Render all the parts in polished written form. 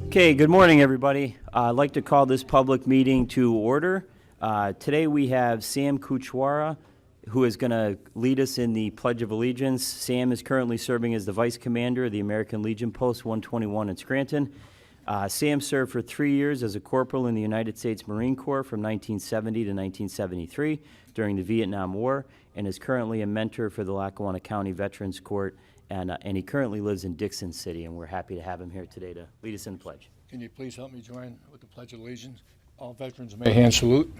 Okay, good morning, everybody. I'd like to call this public meeting to order. Today we have Sam Kuchwara, who is going to lead us in the Pledge of Allegiance. Sam is currently serving as the Vice Commander of the American Legion Post 121 in Scranton. Sam served for 3 years as a corporal in the United States Marine Corps from 1970 to 1973 during the Vietnam War, and is currently a mentor for the Lackawanna County Veterans Court, and he currently lives in Dixon City, and we're happy to have him here today to lead us in the pledge. Can you please help me join with the Pledge of Allegiance? All veterans may hand salute.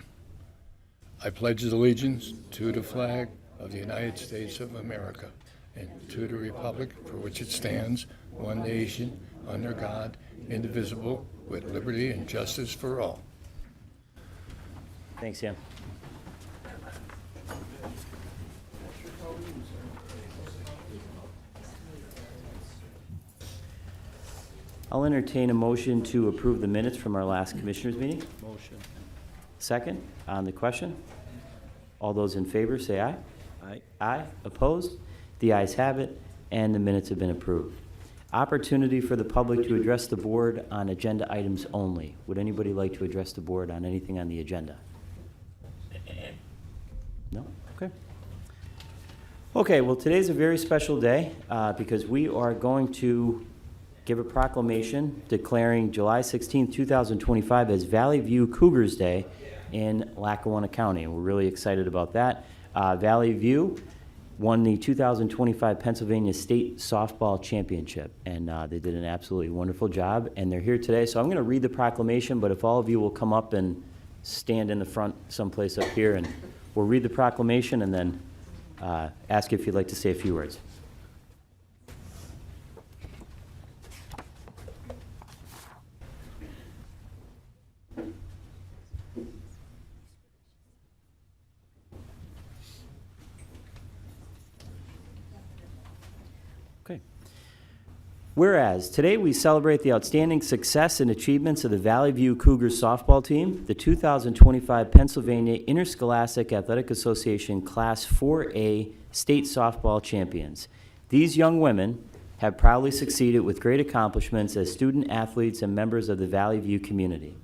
I pledge allegiance to the flag of the United States of America and to the republic for which it stands, one nation, under God, indivisible, with liberty and justice for all. Thanks, Sam. I'll entertain a motion to approve the minutes from our last Commissioners meeting. Motion. Second, on the question. All those in favor say aye. Aye. Aye. Opposed? The ayes have it, and the minutes have been approved. Opportunity for the public to address the board on agenda items only. Would anybody like to address the board on anything on the agenda? No? Okay. Okay, well, today's a very special day because we are going to give a proclamation declaring July 16, 2025 as Valley View Cougars Day in Lackawanna County. And we're really excited about that. Valley View won the 2025 Pennsylvania State Softball Championship, and they did an absolutely wonderful job, and they're here today. So I'm going to read the proclamation, but if all of you will come up and stand in the front someplace up here, and we'll read the proclamation and then ask if you'd like to say a few words. Whereas, today we celebrate the outstanding success and achievements of the Valley View Cougars softball team, the 2025 Pennsylvania Interscholastic Athletic Association Class 4A State Softball Champions. These young women have proudly succeeded with great accomplishments as student athletes and members of the Valley View community.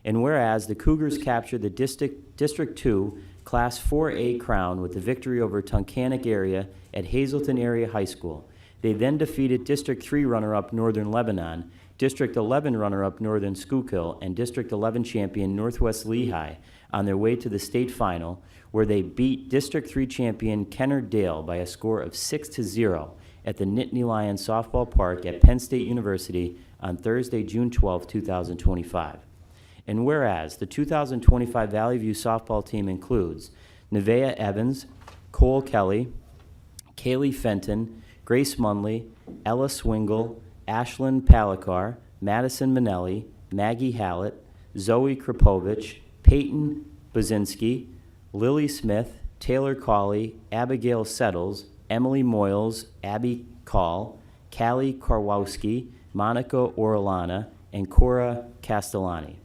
And whereas, the Cougars captured the District 2 Class 4A crown with the victory over Tunkhannock area at Hazleton Area High School. They then defeated District 3 runner-up Northern Lebanon, District 11 runner-up Northern Schuylkill, and District 11 champion Northwest Lehigh on their way to the state final, where they beat District 3 champion Kennard Dale by a score of 6-0 at the Nittany Lions Softball Park at Penn State University on Thursday, June 12, 2025. And whereas, the 2025 Valley View softball team includes Nevaeh Evans, Cole Kelly, Kaylee Fenton, Grace Munley, Ella Swingle, Ashlyn Palikar, Madison Manelli, Maggie Hallett, Zoe Krapovich, Peyton Bazinski, Lily Smith, Taylor Cawley, Abigail Settles, Emily Moyles, Abby Call, Callie Karwowski, Monica Orellana, and Cora Castellani.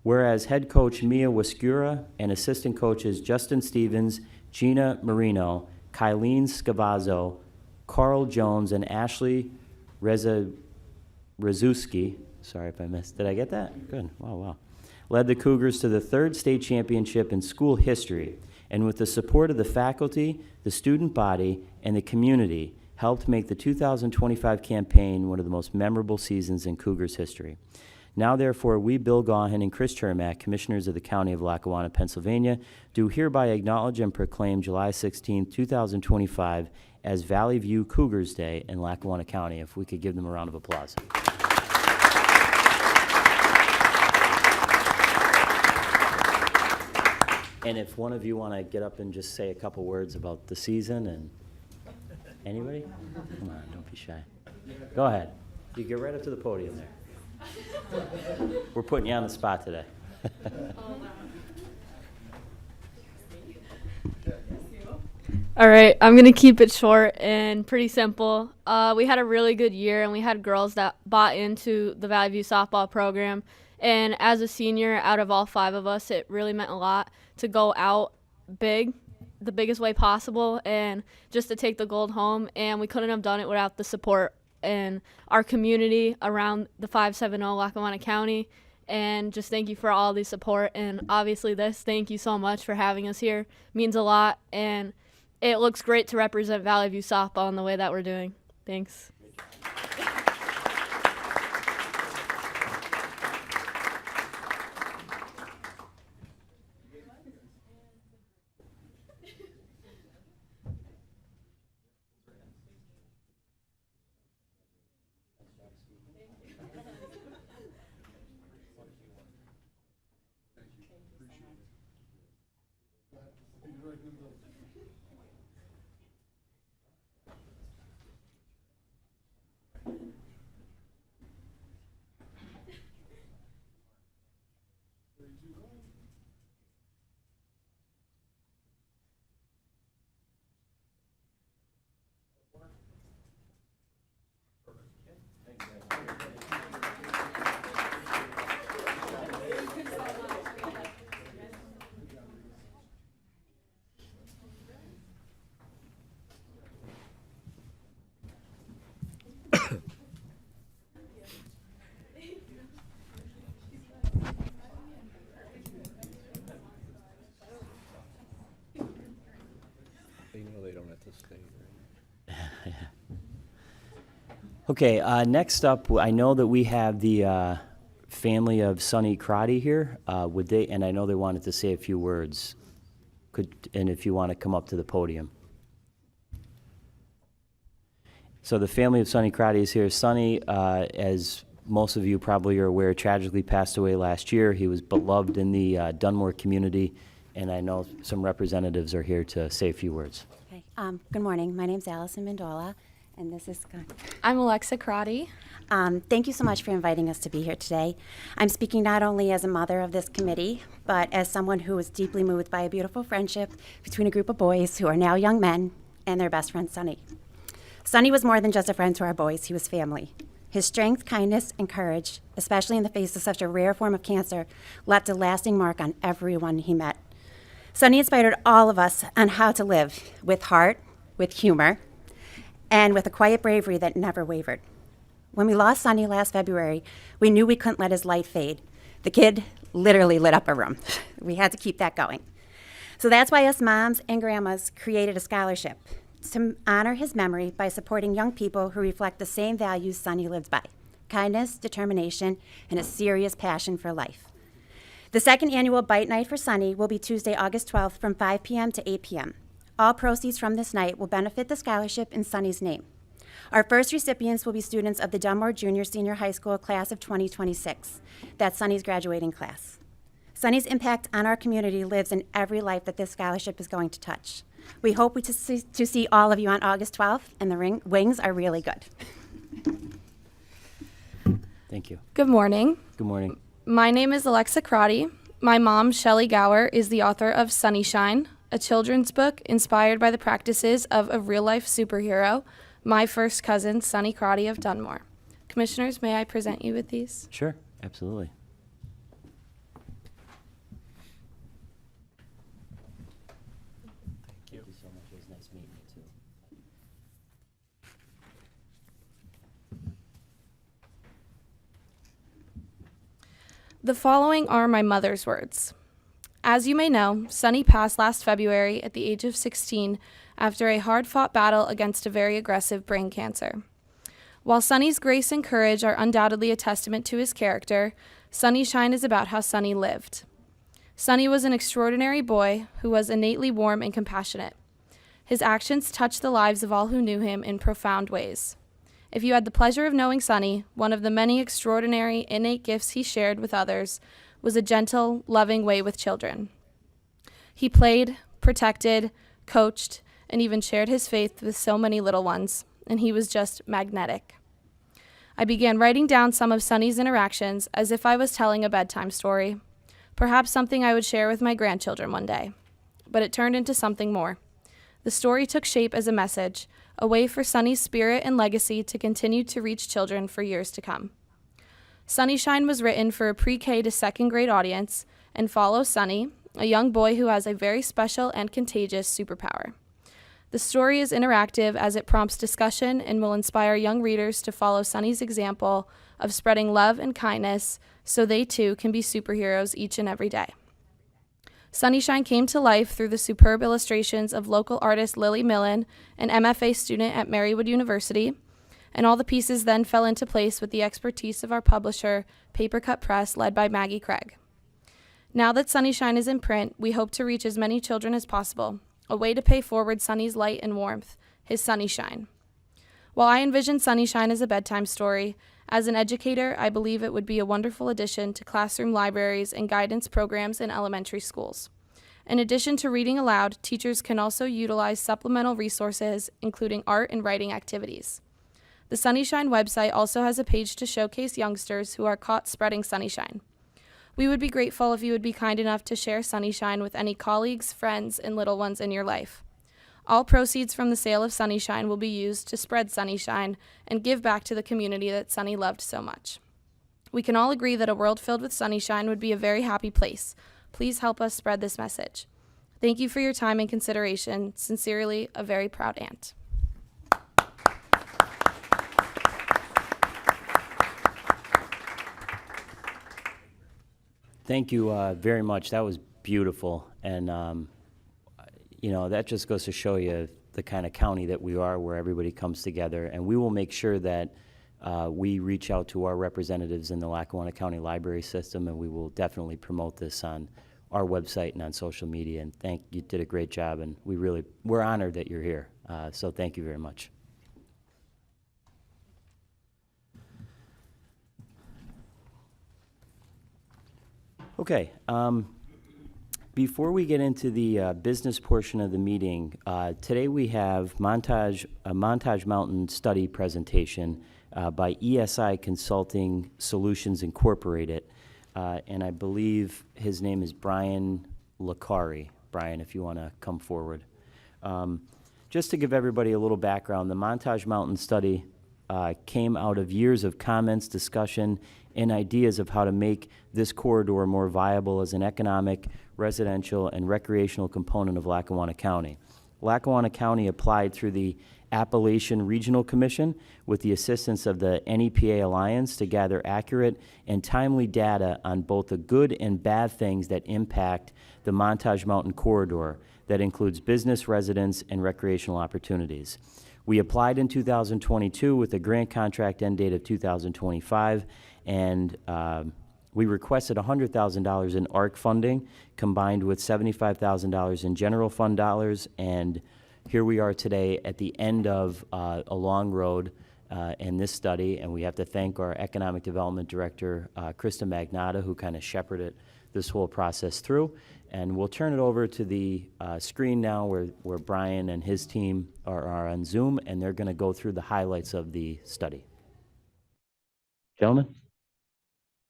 Whereas head coach Mia Waskura and assistant coaches Justin Stevens, Gina Marino, Kylene Scavazzo, Carl Jones, and Ashley Rezuski, sorry if I missed, did I get that? Good, wow. Led the Cougars to the third state championship in school history, and with the support of the faculty, the student body, and the community, helped make the 2025 campaign one of the most memorable seasons in Cougars history. Now, therefore, we, Bill Gaughan and Chris Chermak, Commissioners of the County of Lackawanna, Pennsylvania, do hereby acknowledge and proclaim July 16, 2025 as Valley View Cougars Day in Lackawanna County. If we could give them a round of applause. And if one of you want to get up and just say a couple words about the season, and anybody? Come on, don't be shy. Go ahead. You get right up to the podium there. We're putting you on the spot today. All right, I'm going to keep it short and pretty simple. We had a really good year, and we had girls that bought into the Valley View softball program. And as a senior, out of all 5 of us, it really meant a lot to go out big the biggest way possible and just to take the gold home. And we couldn't have done it without the support in our community around the 570 Lackawanna County. And just thank you for all the support. And obviously this, thank you so much for having us here. It means a lot. And it looks great to represent Valley View softball in the way that we're doing. Thanks. They know they don't have to stay, right? Okay, next up, I know that we have the family of Sonny Crotty here. Would they, and I know they wanted to say a few words. And if you want to come up to the podium. So the family of Sonny Crotty is here. Sonny, as most of you probably are aware, tragically passed away last year. He was beloved in the Dunmore community, and I know some representatives are here to say a few words. Okay. Good morning. My name's Allison Mendola, and this is. I'm Alexa Crotty. Thank you so much for inviting us to be here today. I'm speaking not only as a mother of this committee, but as someone who was deeply moved by a beautiful friendship between a group of boys who are now young men and their best friend, Sonny. Sonny was more than just a friend to our boys. He was family. His strength, kindness, and courage, especially in the face of such a rare form of cancer, left a lasting mark on everyone he met. Sonny inspired all of us on how to live with heart, with humor, and with a quiet bravery that never wavered. When we lost Sonny last February, we knew we couldn't let his light fade. The kid literally lit up a room. We had to keep that going. So that's why us moms and grandmas created a scholarship to honor his memory by supporting young people who reflect the same values Sonny lived by: kindness, determination, and a serious passion for life. The second annual Bite Night for Sonny will be Tuesday, August 12th from 5 p.m. to 8 p.m. All proceeds from this night will benefit the scholarship in Sonny's name. Our first recipients will be students of the Dunmore Junior-Senior High School class of 2026. That's Sonny's graduating class. Sonny's impact on our community lives in every life that this scholarship is going to touch. We hope to see all of you on August 12th, and the wings are really good. Thank you. Good morning. Good morning. My name is Alexa Crotty. My mom, Shelley Gower, is the author of Sunnyshine, a children's book inspired by the practices of a real-life superhero, my first cousin, Sonny Crotty of Dunmore. Commissioners, may I present you with these? Sure, absolutely. Thank you so much. It was nice meeting you, too. The following are my mother's words. As you may know, Sonny passed last February at the age of 16 after a hard-fought battle against a very aggressive brain cancer. While Sonny's grace and courage are undoubtedly a testament to his character, Sunnyshine is about how Sonny lived. Sonny was an extraordinary boy who was innately warm and compassionate. His actions touched the lives of all who knew him in profound ways. If you had the pleasure of knowing Sonny, one of the many extraordinary innate gifts he shared with others was a gentle, loving way with children. He played, protected, coached, and even shared his faith with so many little ones, and he was just magnetic. I began writing down some of Sonny's interactions as if I was telling a bedtime story, perhaps something I would share with my grandchildren one day. But it turned into something more. The story took shape as a message, a way for Sonny's spirit and legacy to continue to reach children for years to come. Sunnyshine was written for a pre-K to second grade audience and follows Sonny, a young boy who has a very special and contagious superpower. The story is interactive as it prompts discussion and will inspire young readers to follow Sunny's example of spreading love and kindness so they too can be superheroes each and every day. Sunnyshine came to life through the superb illustrations of local artist Lily Millen, an MFA student at Marywood University, and all the pieces then fell into place with the expertise of our publisher, Papercut Press, led by Maggie Craig. Now that Sunnyshine is in print, we hope to reach as many children as possible, a way to pay forward Sunny's light and warmth, his Sunnyshine. While I envision Sunnyshine as a bedtime story, as an educator, I believe it would be a wonderful addition to classroom libraries and guidance programs in elementary schools. In addition to reading aloud, teachers can also utilize supplemental resources, including art and writing activities. The Sunnyshine website also has a page to showcase youngsters who are caught spreading Sunnyshine. We would be grateful if you would be kind enough to share Sunnyshine with any colleagues, friends, and little ones in your life. All proceeds from the sale of Sunnyshine will be used to spread Sunnyshine and give back to the community that Sunny loved so much. We can all agree that a world filled with Sunnyshine would be a very happy place. Please help us spread this message. Thank you for your time and consideration. Sincerely, a very proud aunt. Thank you very much. That was beautiful. And, you know, that just goes to show you the kind of county that we are, where everybody comes together. And we will make sure that we reach out to our representatives in the Lackawanna County Library System, and we will definitely promote this on our website and on social media. And you did a great job, and we're honored that you're here. So thank you very much. Okay, before we get into the business portion of the meeting, today we have a Montage Mountain study presentation by ESI Consulting Solutions Incorporated, and I believe his name is Brian Lackawanna. Brian, if you want to come forward. Just to give everybody a little background, the Montage Mountain study came out of years of comments, discussion, and ideas of how to make this corridor more viable as an economic, residential, and recreational component of Lackawanna County. Lackawanna County applied through the Appalachian Regional Commission with the assistance of the NEPA Alliance to gather accurate and timely data on both the good and bad things that impact the Montage Mountain corridor that includes business, residents, and recreational opportunities. We applied in 2022 with a grant contract end date of 2025, and we requested $100,000 in ARC funding combined with $75,000 in general fund dollars, and here we are today at the end of a long road in this study, and we have to thank our Economic Development Director, Krista Magnata, who kind of shepherded this whole process through. And we'll turn it over to the screen now where Brian and his team are on Zoom, and they're going to go through the highlights of the study. Gentlemen?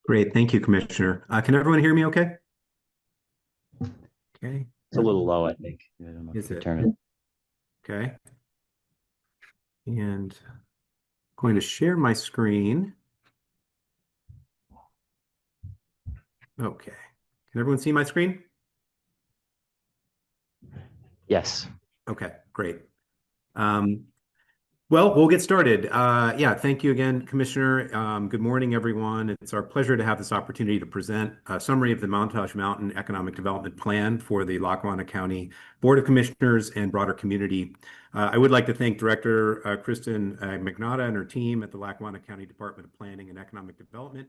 Great. Thank you, Commissioner. Can everyone hear me okay? Okay. It's a little low, I think. I don't know if Is you it? turn it. Okay. And I'm going to share my screen. Okay. Can everyone see my screen? Yes. Okay, great. Well, we'll get started. Yeah, thank you again, Commissioner. Good morning, everyone. It's our pleasure to have this opportunity to present a summary of the Montage Mountain Economic Development Plan for the Lackawanna County Board of Commissioners and broader community. I would like to thank Director Kristen Magnata and her team at the Lackawanna County Department of Planning and Economic Development,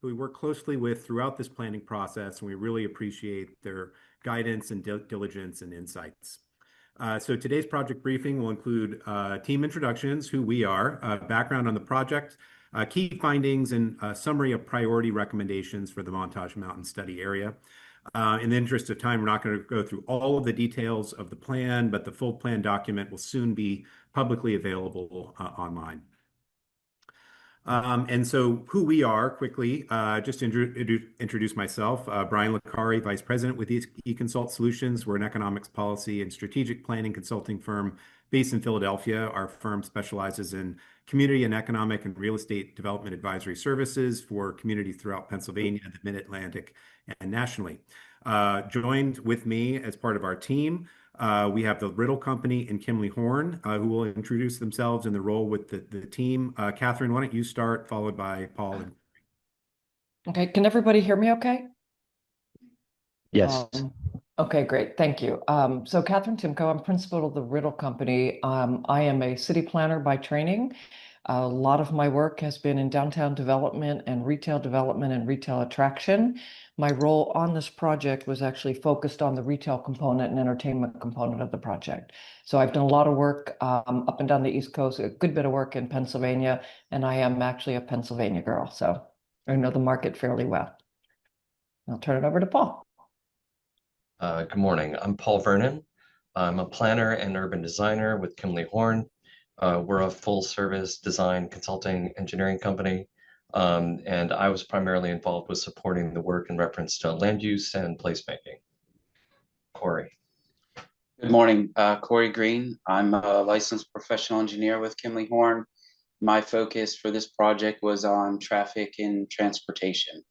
who we work closely with throughout this planning process, and we really appreciate their guidance and diligence and insights. So today's project briefing will include team introductions, who we are, background on the project, key findings, and a summary of priority recommendations for the Montage Mountain study area. In the interest of time, we're not going to go through all of the details of the plan, but the full plan document will soon be publicly available online. And so who we are, quickly, just to introduce myself, Brian Lackawanna, Vice President with eConsult Solutions. We're an economics policy and strategic planning consulting firm based in Philadelphia. Our firm specializes in community and economic and real estate development advisory services for communities throughout Pennsylvania, the Mid-Atlantic, and nationally. Joined with me as part of our team, we have the Riddle Company and Kimley Horn, who will introduce themselves in the role with the team. Catherine, why don't you start, followed by Paul and Okay, can everybody hear me okay? Yes. Okay, great. Thank you. So Catherine Timko, I'm principal of the Riddle Company. I am a city planner by training. A lot of my work has been in downtown development and retail attraction. My role on this project was actually focused on the retail component and entertainment component of the project. So I've done a lot of work up and down the East Coast, a good bit of work in Pennsylvania, and I am actually a Pennsylvania girl, so I know the market fairly well. I'll turn it over to Paul. Good morning. I'm Paul Vernon. I'm a planner and urban designer with Kimley Horn. We're a full service design consulting engineering company. And I was primarily involved with supporting the work in reference to land use and placemaking. Corey. Good morning, Corey Green. I'm a licensed professional engineer with Kimley Horn. My focus for this project was on traffic and transportation.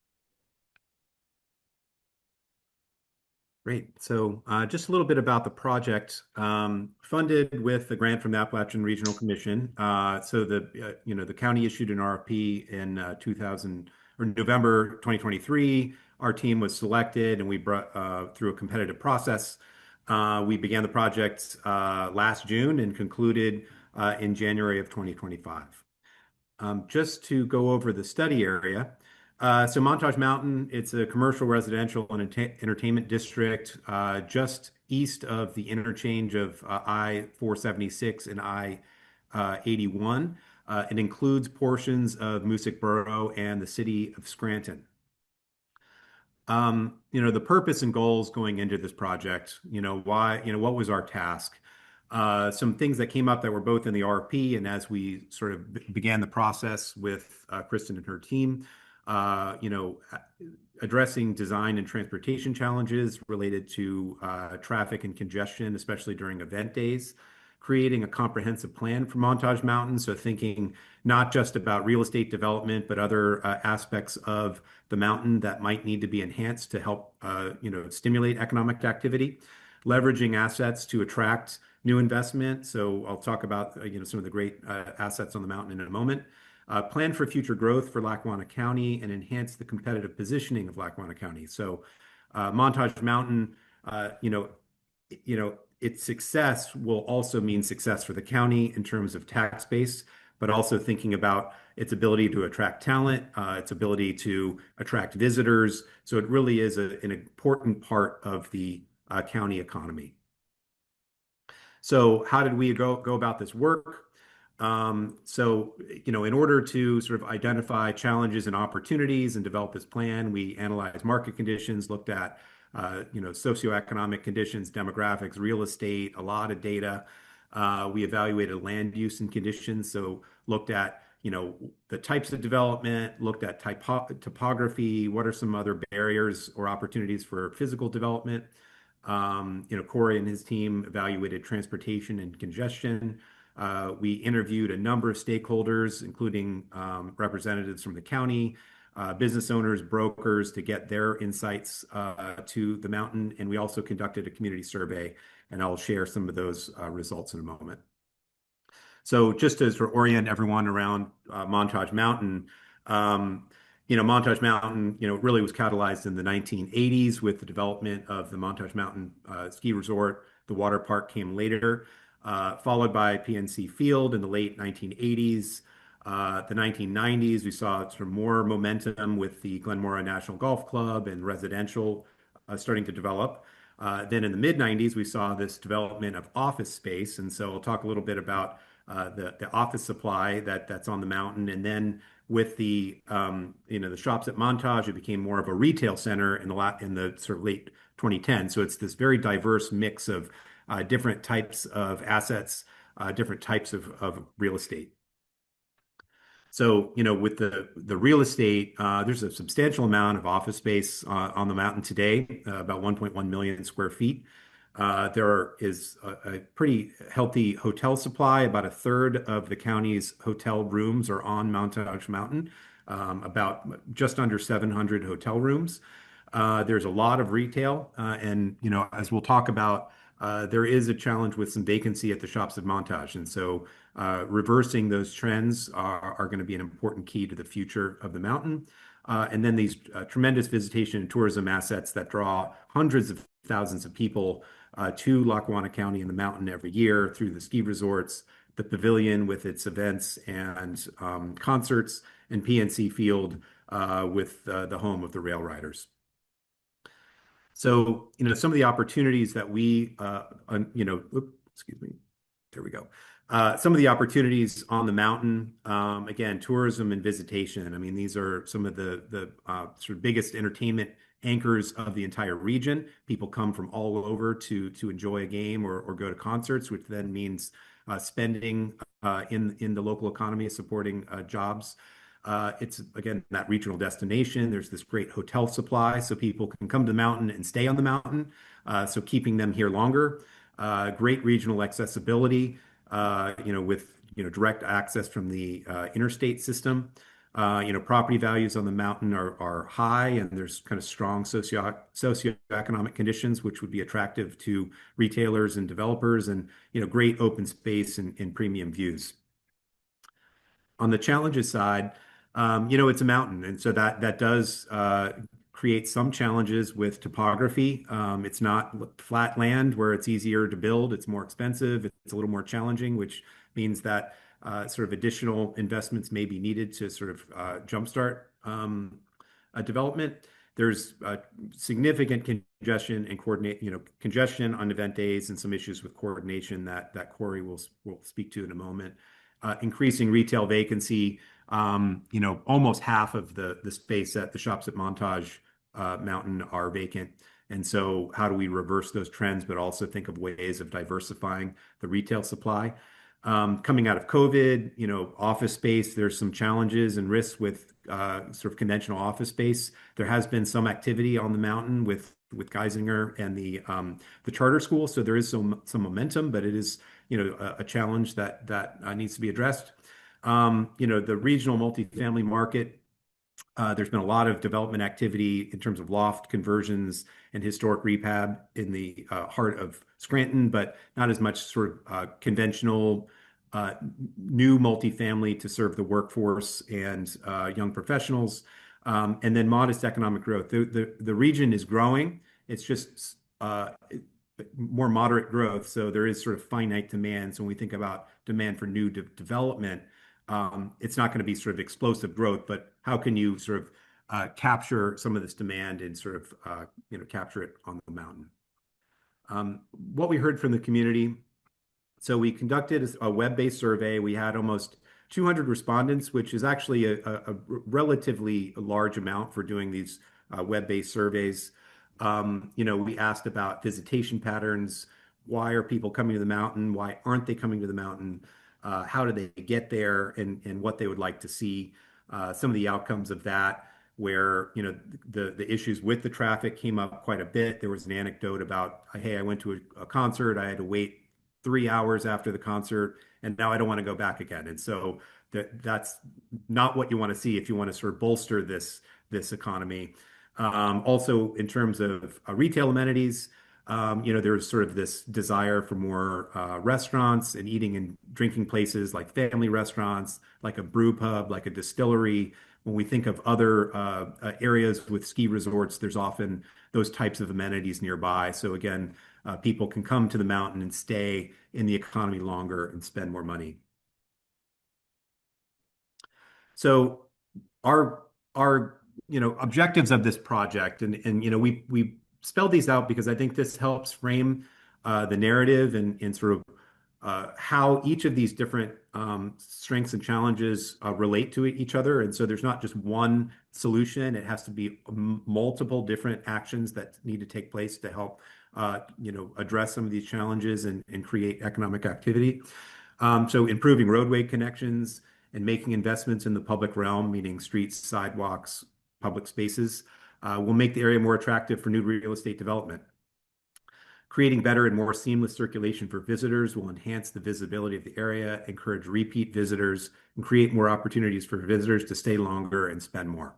Great. So just a little bit about the project. Funded with the grant from the Appalachian Regional Commission. So the county issued an RFP in November 2023. Our team was selected, and we brought through a competitive process. We began the project last June and concluded in January of 2025. Just to go over the study area. So Montage Mountain, it's a commercial, residential, and entertainment district just east of the interchange of I-476 and I-81. It includes portions of Moosic Borough and the city of Scranton. The purpose and goals going into this project, what was our task? Some things that came up that were both in the RFP and as we sort of began the process with Kristen and her team, addressing design and transportation challenges related to traffic and congestion, especially during event days, creating a comprehensive plan for Montage Mountain. So thinking not just about real estate development, but other aspects of the mountain that might need to be enhanced to help, stimulate economic activity, leveraging assets to attract new investment. So I'll talk about, some of the great assets on the mountain in a moment. Plan for future growth for Lackawanna County and enhance the competitive positioning of Lackawanna County. So Montage Mountain, its success will also mean success for the county in terms of tax base, but also thinking about its ability to attract talent, its ability to attract visitors. So it really is an important part of the county economy. So how did we go about this work? In order to sort of identify challenges and opportunities and develop this plan, we analyzed market conditions, looked at socioeconomic conditions, demographics, real estate, a lot of data. We evaluated land use and conditions, so looked at the types of development, looked at topography, what are some other barriers or opportunities for physical development. Corey and his team evaluated transportation and congestion. We interviewed a number of stakeholders, including representatives from the county, business owners, brokers, to get their insights to the mountain. And we also conducted a community survey, and I'll share some of those results in a moment. So just to sort of orient everyone around Montage Mountain, Montage Mountain, really was catalyzed in the 1980s with the development of the Montage Mountain ski resort. The water park came later, followed by PNC Field in the late 1980s. The 1990s, we saw sort of more momentum with the Glenmora National Golf Club and residential starting to develop. Then in the mid-90s, we saw this development of office space. And so I'll talk a little bit about the office supply that's on the mountain. And then with the shops at Montage, it became more of a retail center in the sort of late 2010s. So it's this very diverse mix of different types of assets, different types of real estate. So, with the real estate, there's a substantial amount of office space on the mountain today, about 1.1 million square feet. There is a pretty healthy hotel supply. About a third of the county's hotel rooms are on Montage Mountain, about just under 700 hotel rooms. There's a lot of retail, and as we'll talk about, there is a challenge with some vacancy at the Shops at Montage, and so reversing those trends are going to be an important key to the future of the mountain. And then these tremendous visitation and tourism assets that draw hundreds of thousands of people to Lackawanna County and the mountain every year through the ski resorts, the pavilion with its events and concerts, and PNC Field with the home of the rail riders. So, some of the opportunities that excuse me, there we go. Some of the opportunities on the mountain, again, tourism and visitation. I mean, these are some of the sort of biggest entertainment anchors of the entire region. People come from all over to enjoy a game or go to concerts, which then means spending in the local economy, supporting jobs. It's, again, that regional destination. There's this great hotel supply, so people can come to the mountain and stay on the mountain, so keeping them here longer. Great regional accessibility, with direct access from the interstate system. Property values on the mountain are high, and there's kind of strong socioeconomic conditions, which would be attractive to retailers and developers, and great open space and premium views. On the challenges side, it's a mountain, and so that does create some challenges with topography. It's not flat land where it's easier to build. It's more expensive. It's a little more challenging, which means that sort of additional investments may be needed to sort of jumpstart a development. There's significant congestion and congestion on event days, and some issues with coordination that Corey will speak to in a moment. Increasing retail vacancy. Almost half of the space at the Shops at Montage Mountain are vacant. And so how do we reverse those trends, but also think of ways of diversifying the retail supply? Coming out of COVID, office space, there's some challenges and risks with sort of conventional office space. There has been some activity on the mountain with Geisinger and the charter school. So there is some momentum, but it is, a challenge that needs to be addressed. The regional multifamily market, there's been a lot of development activity in terms of loft conversions and historic rehab in the heart of Scranton, but not as much sort of conventional new multifamily to serve the workforce and young professionals. And then modest economic growth. The region is growing. It's just more moderate growth. So there is sort of finite demand. So when we think about demand for new development, it's not going to be sort of explosive growth, but how can you sort of capture some of this demand and sort of capture it on the mountain? What we heard from the community. So we conducted a web-based survey. We had almost 200 respondents, which is actually a relatively large amount for doing these web-based surveys. We asked about visitation patterns. Why are people coming to the mountain? Why aren't they coming to the mountain? How do they get there, and what they would like to see? Some of the outcomes of that, where the issues with the traffic came up quite a bit. There was an anecdote about, hey, I went to a concert. I had to wait 3 hours after the concert, and now I don't want to go back again. And so that's not what you want to see if you want to sort of bolster this economy. Also, in terms of retail amenities, there's sort of this desire for more restaurants and eating and drinking places, like family restaurants, like a brew pub, like a distillery. When we think of other areas with ski resorts, there's often those types of amenities nearby. So again, people can come to the mountain and stay in the economy longer and spend more money. So our objectives of this project, and we spelled these out because I think this helps frame the narrative and sort of how each of these different strengths and challenges relate to each other. And so there's not just one solution. It has to be multiple different actions that need to take place to help address some of these challenges and create economic activity. So improving roadway connections and making investments in the public realm, meaning streets, sidewalks, public spaces, will make the area more attractive for new real estate development. Creating better and more seamless circulation for visitors will enhance the visibility of the area, encourage repeat visitors, and create more opportunities for visitors to stay longer and spend more.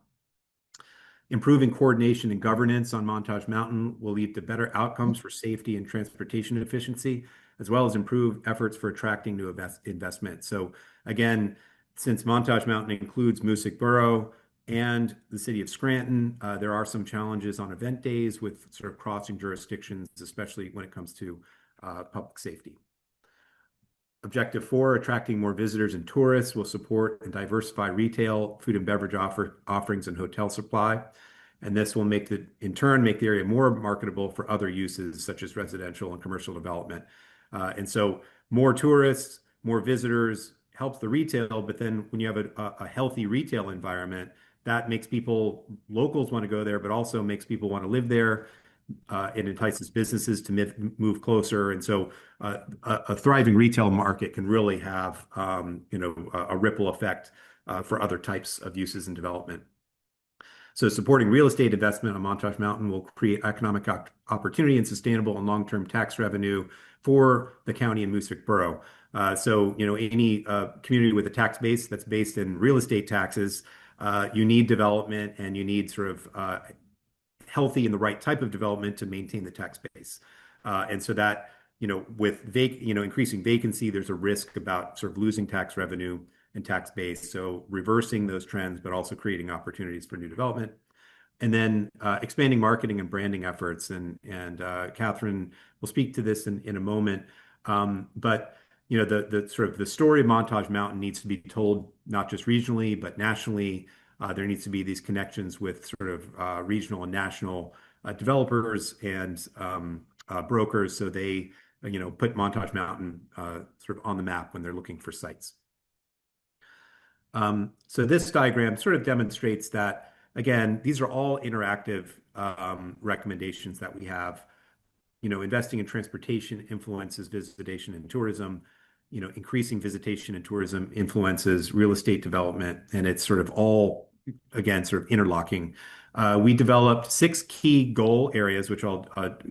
Improving coordination and governance on Montage Mountain will lead to better outcomes for safety and transportation efficiency, as well as improve efforts for attracting new investment. So again, since Montage Mountain includes Moosic Borough and the city of Scranton, there are some challenges on event days with sort of crossing jurisdictions, especially when it comes to public safety. Objective 4, attracting more visitors and tourists will support and diversify retail, food and beverage offerings and hotel supply. And this will in turn make the area more marketable for other uses such as residential and commercial development. And so more tourists, more visitors helps the retail, but then when you have a healthy retail environment, that makes locals want to go there, but also makes people want to live there. It entices businesses to move closer. And so a thriving retail market can really have a ripple effect for other types of uses and development. So supporting real estate investment on Montage Mountain will create economic opportunity and sustainable and long-term tax revenue for the county and Moosic Borough. So any community with a tax base that's based in real estate taxes, you need development and you need sort of healthy and the right type of development to maintain the tax base. And so that, with increasing vacancy, there's a risk about sort of losing tax revenue and tax base. So reversing those trends, but also creating opportunities for new development. And then expanding marketing and branding efforts. And Catherine will speak to this in a moment. But the sort of the story of Montage Mountain needs to be told not just regionally, but nationally. There needs to be these connections with sort of regional and national developers and brokers, so they put Montage Mountain sort of on the map when they're looking for sites. So this diagram sort of demonstrates that, again, these are all interactive recommendations that we have. Investing in transportation influences visitation and tourism. Increasing visitation and tourism influences real estate development, and it's sort of all, again, sort of interlocking. We developed 6 key goal areas, which I'll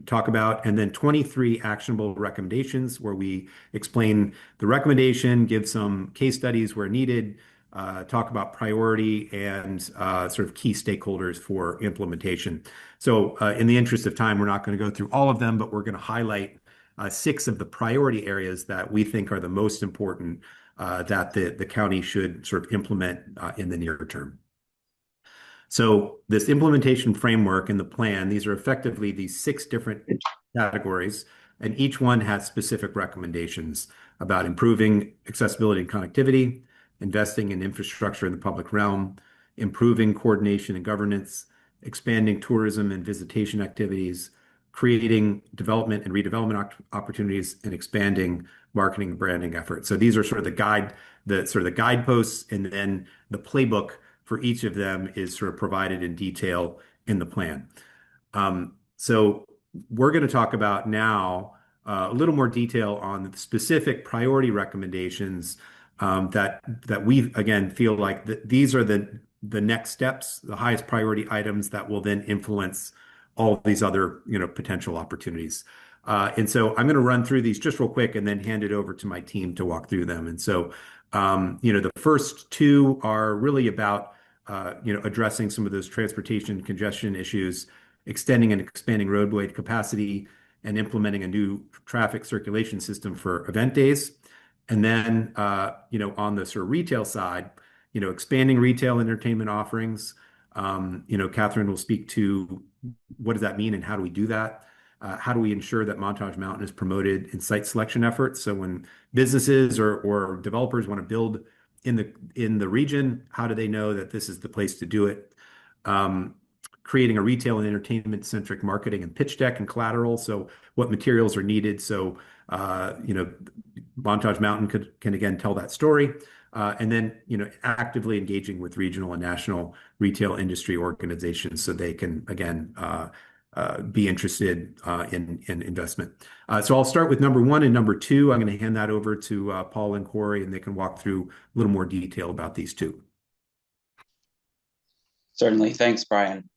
talk about, and then 23 actionable recommendations where we explain the recommendation, give some case studies where needed, talk about priority and sort of key stakeholders for implementation. So in the interest of time, we're not going to go through all of them, but we're going to highlight 6 of the priority areas that we think are the most important that the county should sort of implement in the near term. So this implementation framework and the plan, these are effectively these 6 different categories, and each one has specific recommendations about improving accessibility and connectivity, investing in infrastructure in the public realm, improving coordination and governance, expanding tourism and visitation activities, creating development and redevelopment opportunities, and expanding marketing and branding efforts. So these are sort of the guideposts, and then the playbook for each of them is sort of provided in detail in the plan. So we're going to talk about now a little more detail on the specific priority recommendations that we, again, feel like these are the next steps, the highest priority items that will then influence all these other potential opportunities. And so I'm going to run through these just real quick and then hand it over to my team to walk through them. And so the first 2 are really about addressing some of those transportation congestion issues, extending and expanding roadway capacity, and implementing a new traffic circulation system for event days. And then, on the sort of retail side, expanding retail entertainment offerings. Catherine will speak to what does that mean and how do we do that? How do we ensure that Montage Mountain is promoted in site selection efforts? So when businesses or developers want to build in the region, how do they know that this is the place to do it? Creating a retail and entertainment-centric marketing and pitch deck and collateral. So what materials are needed? So, Montage Mountain can again tell that story. And then, actively engaging with regional and national retail industry organizations so they can, again, be interested in investment. So I'll start with number 1 and number 2. I'm going to hand that over to Paul and Corey, and they can walk through a little more detail about these 2. Certainly. Thanks, Brian.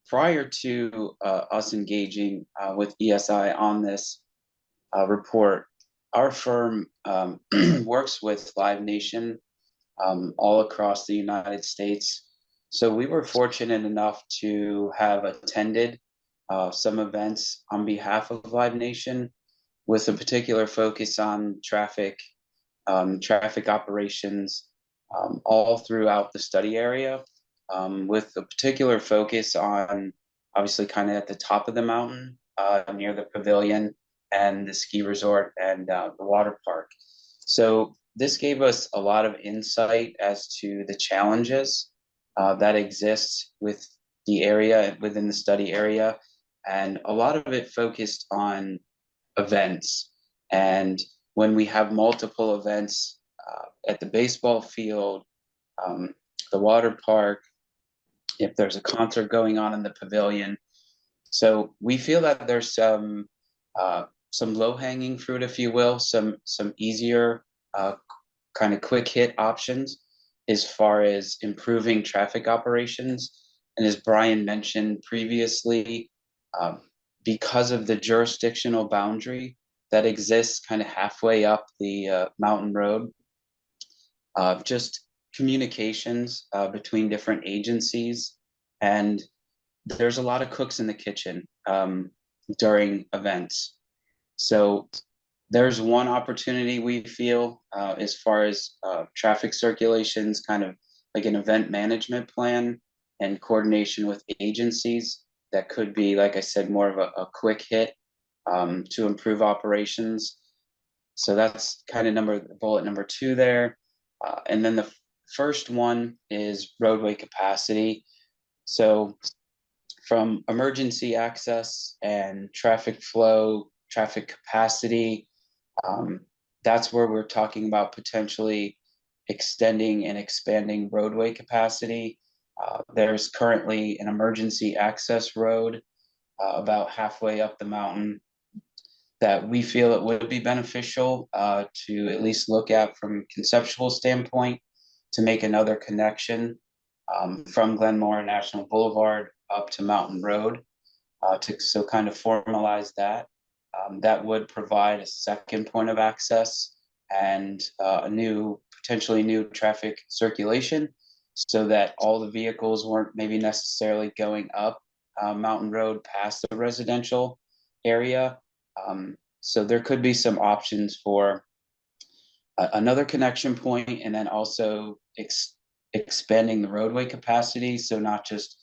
Prior to us engaging with ESI on this report, our firm works with Live Nation all across the United States So we were fortunate enough to have attended some events on behalf of Live Nation with a particular focus on traffic operations all throughout the study area, with a particular focus on obviously kind of at the top of the mountain near the pavilion and the ski resort and the water park. So this gave us a lot of insight as to the challenges that exist with the area within the study area, and a lot of it focused on events. And when we have multiple events at the baseball field, um, the water park, if there's a concert going on in the pavilion. So we feel that there's some low hanging fruit, if you will, some easier kind of quick hit options as far as improving traffic operations. And as Brian mentioned previously, um, because of the jurisdictional boundary that exists kind of halfway up the mountain road, just communications between different agencies. And there's a lot of cooks in the kitchen during events. So there's one opportunity we feel as far as traffic circulations, kind of like an event management plan and coordination with agencies that could be, like I said, more of a quick hit to improve operations. So that's kind of bullet number 2 there. And then the first one is roadway capacity. So from emergency access and traffic flow, traffic capacity, that's where we're talking about potentially extending and expanding roadway capacity. There's currently an emergency access road about halfway up the mountain that we feel it would be beneficial to at least look at from a conceptual standpoint to make another connection from Glenmore National Boulevard up to Mountain Road to kind of formalize that. That would provide a second point of access and potentially new traffic circulation so that all the vehicles weren't maybe necessarily going up Mountain Road past the residential area. So there could be some options for another connection point, and then also expanding the roadway capacity. So not just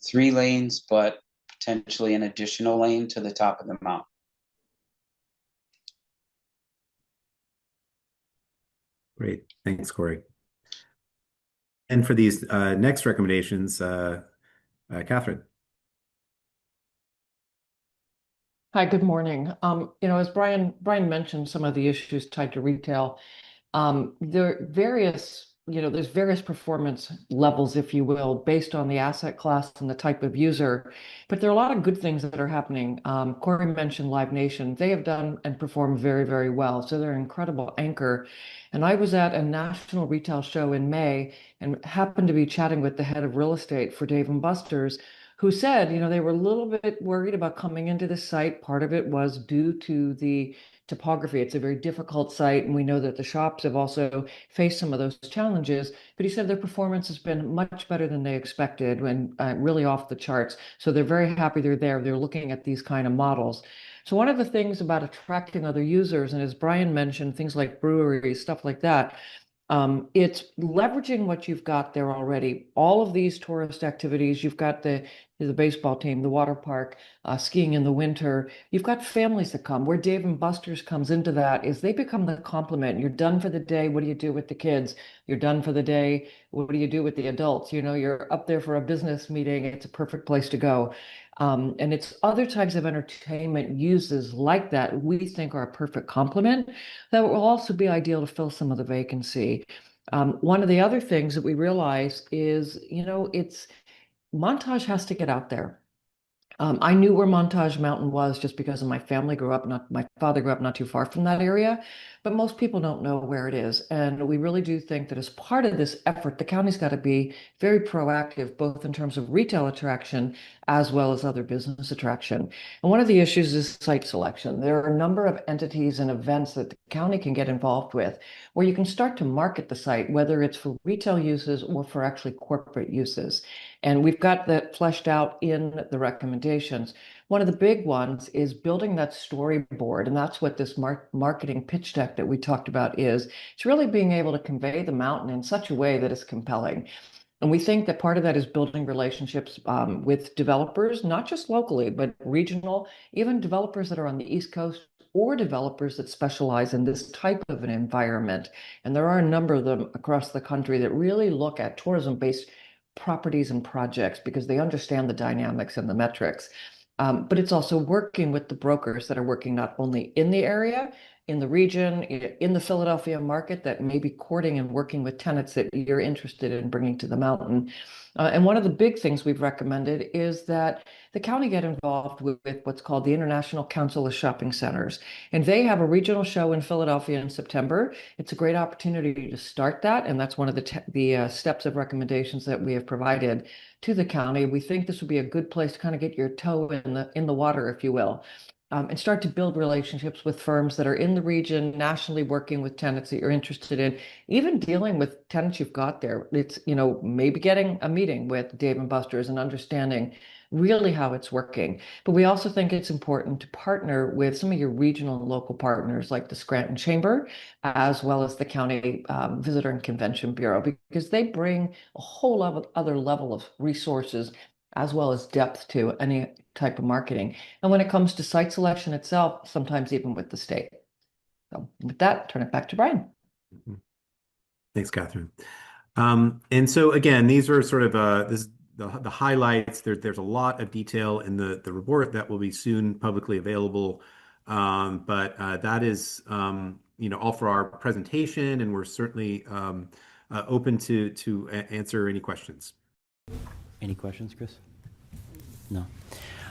3 lanes, but potentially an additional lane to the top of the mountain. Great. Thanks, Corey. And for these next recommendations, Catherine. Hi, good morning. As Brian mentioned, some of the issues tied to retail, there's various performance levels, if you will, based on the asset class and the type of user. But there are a lot of good things that are happening. Corey mentioned Live Nation. They have done and performed very, very well. So they're an incredible anchor. And I was at a national retail show in May and happened to be chatting with the head of real estate for Dave & Buster's, who said, they were a little bit worried about coming into the site. Part of it was due to the topography. It's a very difficult site, and we know that the shops have also faced some of those challenges. But he said their performance has been much better than they expected, and really off the charts. So they're very happy they're there. They're looking at these kind of models. So one of the things about attracting other users, and as Brian mentioned, things like breweries, stuff like that, it's leveraging what you've got there already. All of these tourist activities, you've got the baseball team, the water park, skiing in the winter. You've got families that come. Where Dave & Buster's comes into that is they become the complement. You're done for the day. What do you do with the kids? You're done for the day. What do you do with the adults? You're up there for a business meeting. It's a perfect place to go. And it's other types of entertainment uses like that we think are a perfect complement that will also be ideal to fill some of the vacancy. One of the other things that we realize is, Montage has to get out there. I knew where Montage Mountain was just because of my family grew up, my father grew up not too far from that area, but most people don't know where it is. And we really do think that as part of this effort, the county's got to be very proactive, both in terms of retail attraction as well as other business attraction. And one of the issues is site selection. There are a number of entities and events that the county can get involved with where you can start to market the site, whether it's for retail uses or for actually corporate uses. And we've got that fleshed out in the recommendations. One of the big ones is building that storyboard. And that's what this marketing pitch deck that we talked about is. It's really being able to convey the mountain in such a way that is compelling. And we think that part of that is building relationships with developers, not just locally, but regional, even developers that are on the East Coast or developers that specialize in this type of an environment. And there are a number of them across the country that really look at tourism-based properties and projects because they understand the dynamics and the metrics. But it's also working with the brokers that are working not only in the area, in the region, in the Philadelphia market that may be courting and working with tenants that you're interested in bringing to the mountain. And one of the big things we've recommended is that the county get involved with what's called the International Council of Shopping Centers. And they have a regional show in Philadelphia in September. It's a great opportunity to start that. And that's one of the steps of recommendations that we have provided to the county. We think this would be a good place to kind of get your toe in the water, if you will. And start to build relationships with firms that are in the region, nationally working with tenants that you're interested in, even dealing with tenants you've got there. It's, maybe getting a meeting with Dave & Buster's and understanding really how it's working. But we also think it's important to partner with some of your regional and local partners like the Scranton Chamber, as well as the County Visitor and Convention Bureau, because they bring a whole other level of resources as well as depth to any type of marketing. And when it comes to site selection itself, sometimes even with the state. So with that, turn it back to Brian. Thanks, Catherine. And so again, these are sort of the highlights. There's a lot of detail in the report that will be soon publicly available. But that is all for our presentation, and we're certainly open to answer any questions. Any questions, Chris? No.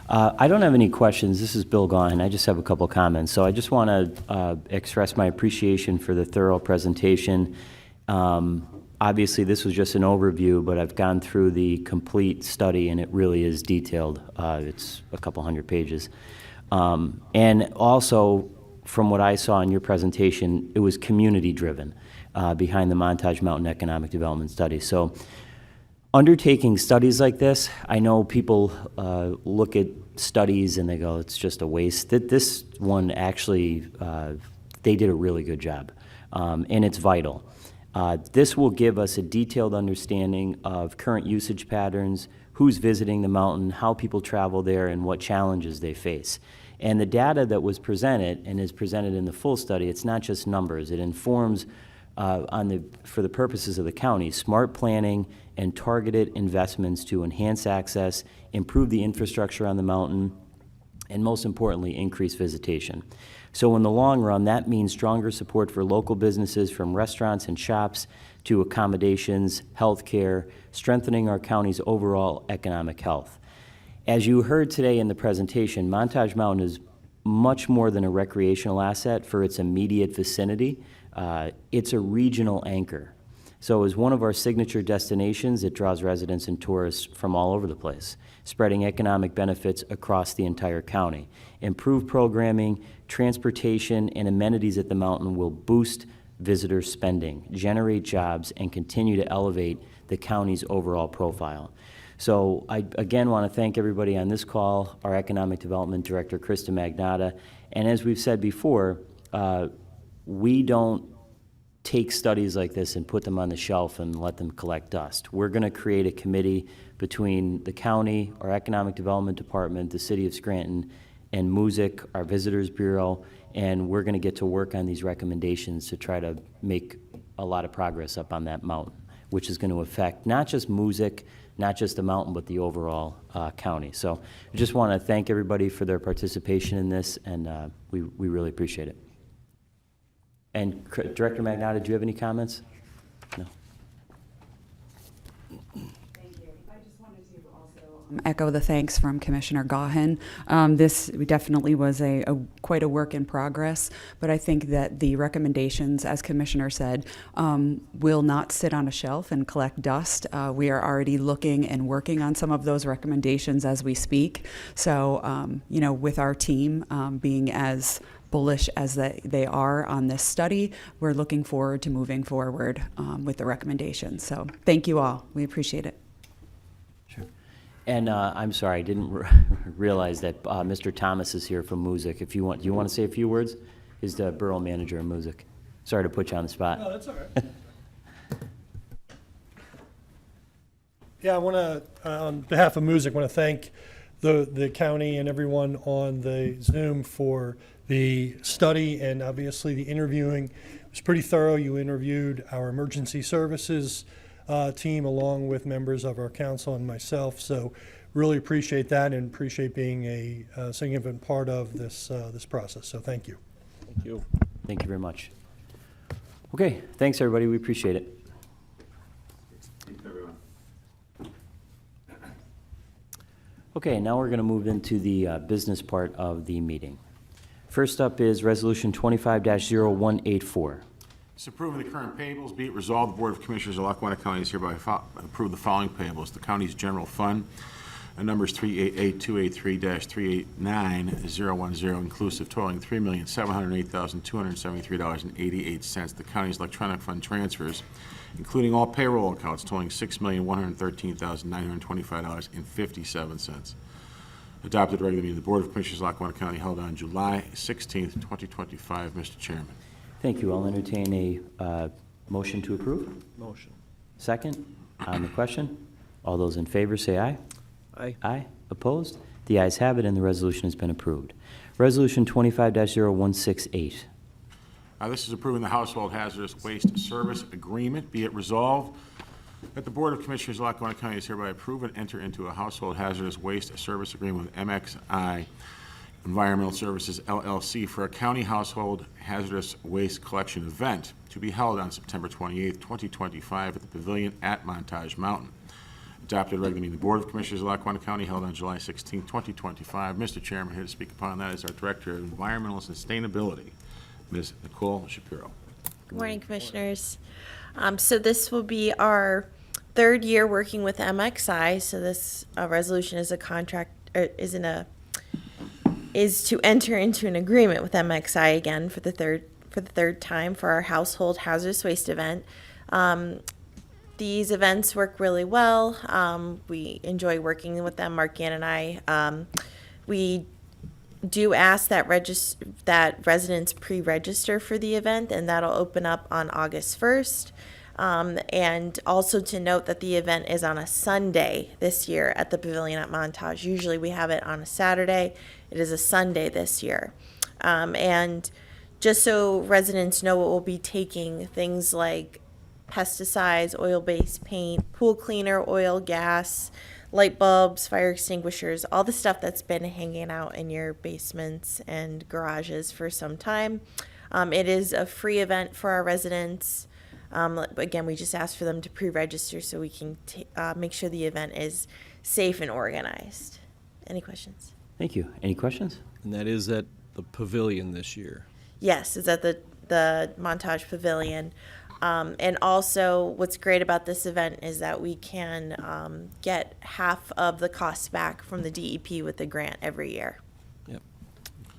I don't have any questions. This is Bill Gaughan. I just have a couple of comments. So I just want to express my appreciation for the thorough presentation. Obviously, this was just an overview, but I've gone through the complete study, and it really is detailed. It's a couple hundred pages. And also, from what I saw in your presentation, it was community-driven behind the Montage Mountain Economic Development Study. So undertaking studies like this, I know people look at studies and they go, it's just a waste. This one actually, they did a really good job, and it's vital. This will give us a detailed understanding of current usage patterns, who's visiting the mountain, how people travel there, and what challenges they face. And the data that was presented and is presented in the full study, it's not just numbers. It informs, for the purposes of the county, smart planning and targeted investments to enhance access, improve the infrastructure on the mountain, and most importantly, increase visitation. So in the long run, that means stronger support for local businesses, from restaurants and shops to accommodations, healthcare, strengthening our county's overall economic health. As you heard today in the presentation, Montage Mountain is much more than a recreational asset for its immediate vicinity. It's a regional anchor. So as one of our signature destinations, it draws residents and tourists from all over the place, spreading economic benefits across the entire county. Improved programming, transportation, and amenities at the mountain will boost visitor spending, generate jobs, and continue to elevate the county's overall profile. So I, again, want to thank everybody on this call, our Economic Development Director, Krista Magnata. And as we've said before, we don't take studies like this and put them on the shelf and let them collect dust. We're going to create a committee between the county, our Economic Development Department, the City of Scranton, and MUSIC, our Visitors Bureau, and we're going to get to work on these recommendations to try to make a lot of progress up on that mountain, which is going to affect not just MUSIC, not just the mountain, but the overall county. So I just want to thank everybody for their participation in this, and we really appreciate it. And Director Magnata, do you have any comments? No. Thank you. I just wanted to also Echo the thanks from Commissioner Gahan. This definitely was quite a work in progress, but I think that the recommendations, as Commissioner said, will not sit on a shelf and collect dust. We are already looking and working on some of those recommendations as we speak. So, with our team being as bullish as they are on this study, we're looking forward to moving forward with the recommendations. So thank you all. We appreciate it. And I'm sorry, I didn't realize that Mr. Thomas is here from Music. Do you want to say a few words? He's the borough manager of Music. Sorry to put you on the spot. No, that's all right. Yeah, I want to, on behalf of Music, want to thank the county and everyone on the Zoom for the study and obviously the interviewing. It was pretty thorough. You interviewed our emergency services team along with members of our council and myself. So really appreciate that and appreciate being a significant part of this process. So thank you. Thank you. Thank you very much. Okay, thanks everybody. We appreciate it. Thanks, everyone. Okay, now we're going to move into the business part of the meeting. First up is Resolution 25-0184. Disapproving the current payables, be it resolved, the Board of Commissioners of Lackawanna County is hereby approve the following payables. The county's general fund, numbers 388-283-389-010, inclusive, totaling $3,708,273.88. The county's electronic fund transfers, including all payroll accounts, totaling $6,113,925.57. Adopted regular meeting of the Board of Commissioners of Lackawanna County held on July 16th, 2025. Mr. Chairman. Thank you. I'll entertain a motion to approve. Motion. Second, on the question. All those in favor say aye. Aye. Aye. Opposed? The ayes have it, and the resolution has been approved. Resolution 25-0168. This is approving the Household Hazardous Waste Service Agreement. Be it resolved that the Board of Commissioners of Lackawanna County is hereby approve and enter into a Household Hazardous Waste Service Agreement with MXI Environmental Services, LLC, for a county household hazardous waste collection event to be held on September 28th, 2025 at the Pavilion at Montage Mountain. Adopted regular meeting of the Board of Commissioners of Lackawanna County held on July 16th, 2025. Mr. Chairman, here to speak upon that is our Director of Environmental Sustainability, Ms. Nicole Shapiro. Good morning, Commissioners. So this will be our third year working with MXI. So this resolution is a contract, is to enter into an agreement with MXI again for the third time for our household hazardous waste event. These events work really well. We enjoy working with them, Mark Gann and I. We do ask that residents pre-register for the event, and that'll open up on August 1st. And also to note that the event is on a Sunday this year at the Pavilion at Montage. Usually we have it on a Saturday. It is a Sunday this year. And just so residents know, it will be taking things like pesticides, oil-based paint, pool cleaner, oil, gas, light bulbs, fire extinguishers, all the stuff that's been hanging out in your basements and garages for some time. It is a free event for our residents. Again, we just ask for them to pre-register so we can make sure the event is safe and organized. Any questions? Thank you. Any questions? And that is at the Pavilion this year. Yes, it's at the Montage Pavilion. And also, what's great about this event is that we can get half of the costs back from the DEP with the grant every year. Yep.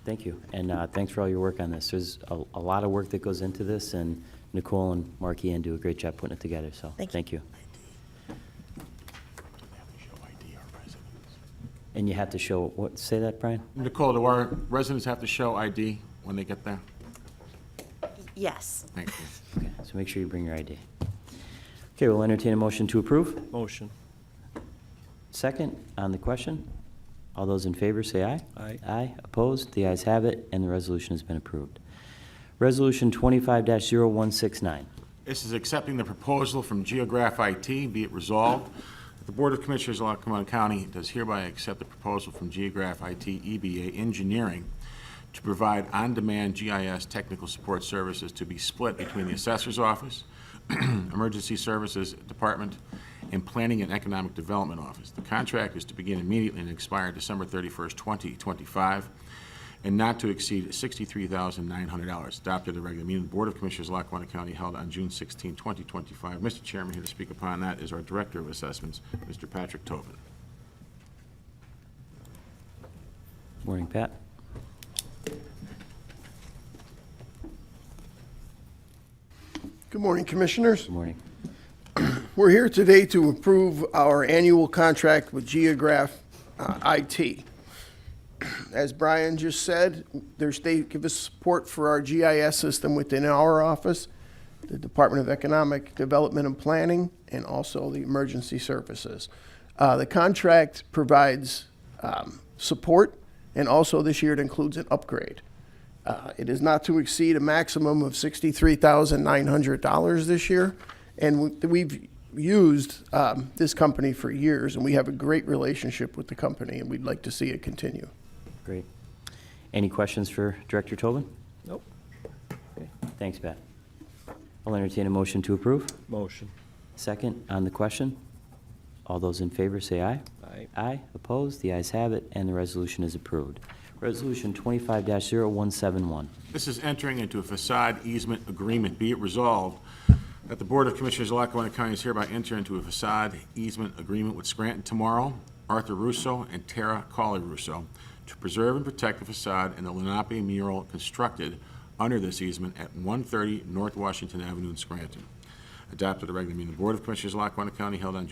Thank you. And thanks for all your work on this. There's a lot of work that goes into this, and Nicole and Mark Ian do a great job putting it together. So thank you. And you have to show, what, say that, Brian? Nicole, do our residents have to show ID when they get there? Yes. Thank you. Okay, so make sure you bring your ID. Okay, we'll entertain a motion to approve. Motion. Second, on the question. All those in favor say aye. Aye. Aye. Opposed? The ayes have it, and the resolution has been approved. Resolution 25-0169. This is accepting the proposal from Geograph IT. Be it resolved that the Board of Commissioners of Lackawanna County does hereby accept the proposal from Geograph IT EBA Engineering to provide on-demand GIS technical support services to be split between the Assessor's Office, Emergency Services Department, and Planning and Economic Development Office. The contract is to begin immediately and expire December 31st, 2025, and not to exceed $63,900. Adopted at the regular meeting of the Board of Commissioners of Lackawanna County held on June 16, 2025. Mr. Chairman, here to speak upon that is our Director of Assessments, Mr. Patrick Tobin. Morning, Pat. Good morning, Commissioners. Good morning. We're here today to approve our annual contract with Geograph IT. As Brian just said, they give us support for our GIS system within our office, the Department of Economic Development and Planning, and also the Emergency Services. The contract provides support, and also this year it includes an upgrade. It is not to exceed a maximum of $63,900 this year, and we've used this company for years, and we have a great relationship with the company, and we'd like to see it continue. Great. Any questions for Director Tobin? Nope. Okay. Thanks, Pat. I'll entertain a motion to approve. Motion. Second on the question. All those in favor say aye. Aye. Aye. Opposed? The ayes have it, and the resolution is approved. Resolution 25-0171. This is entering into a facade easement agreement. Be it resolved that the Board of Commissioners of Lackawanna County is hereby enter into a facade easement agreement with Scranton Tomorrow, Arthur Russo, and Tara Cawley Russo to preserve and protect the facade and the Lenape mural constructed under this easement at 130 North Washington Avenue in Scranton. Adopted at the regular meeting of the Board of Commissioners of Lackawanna County held on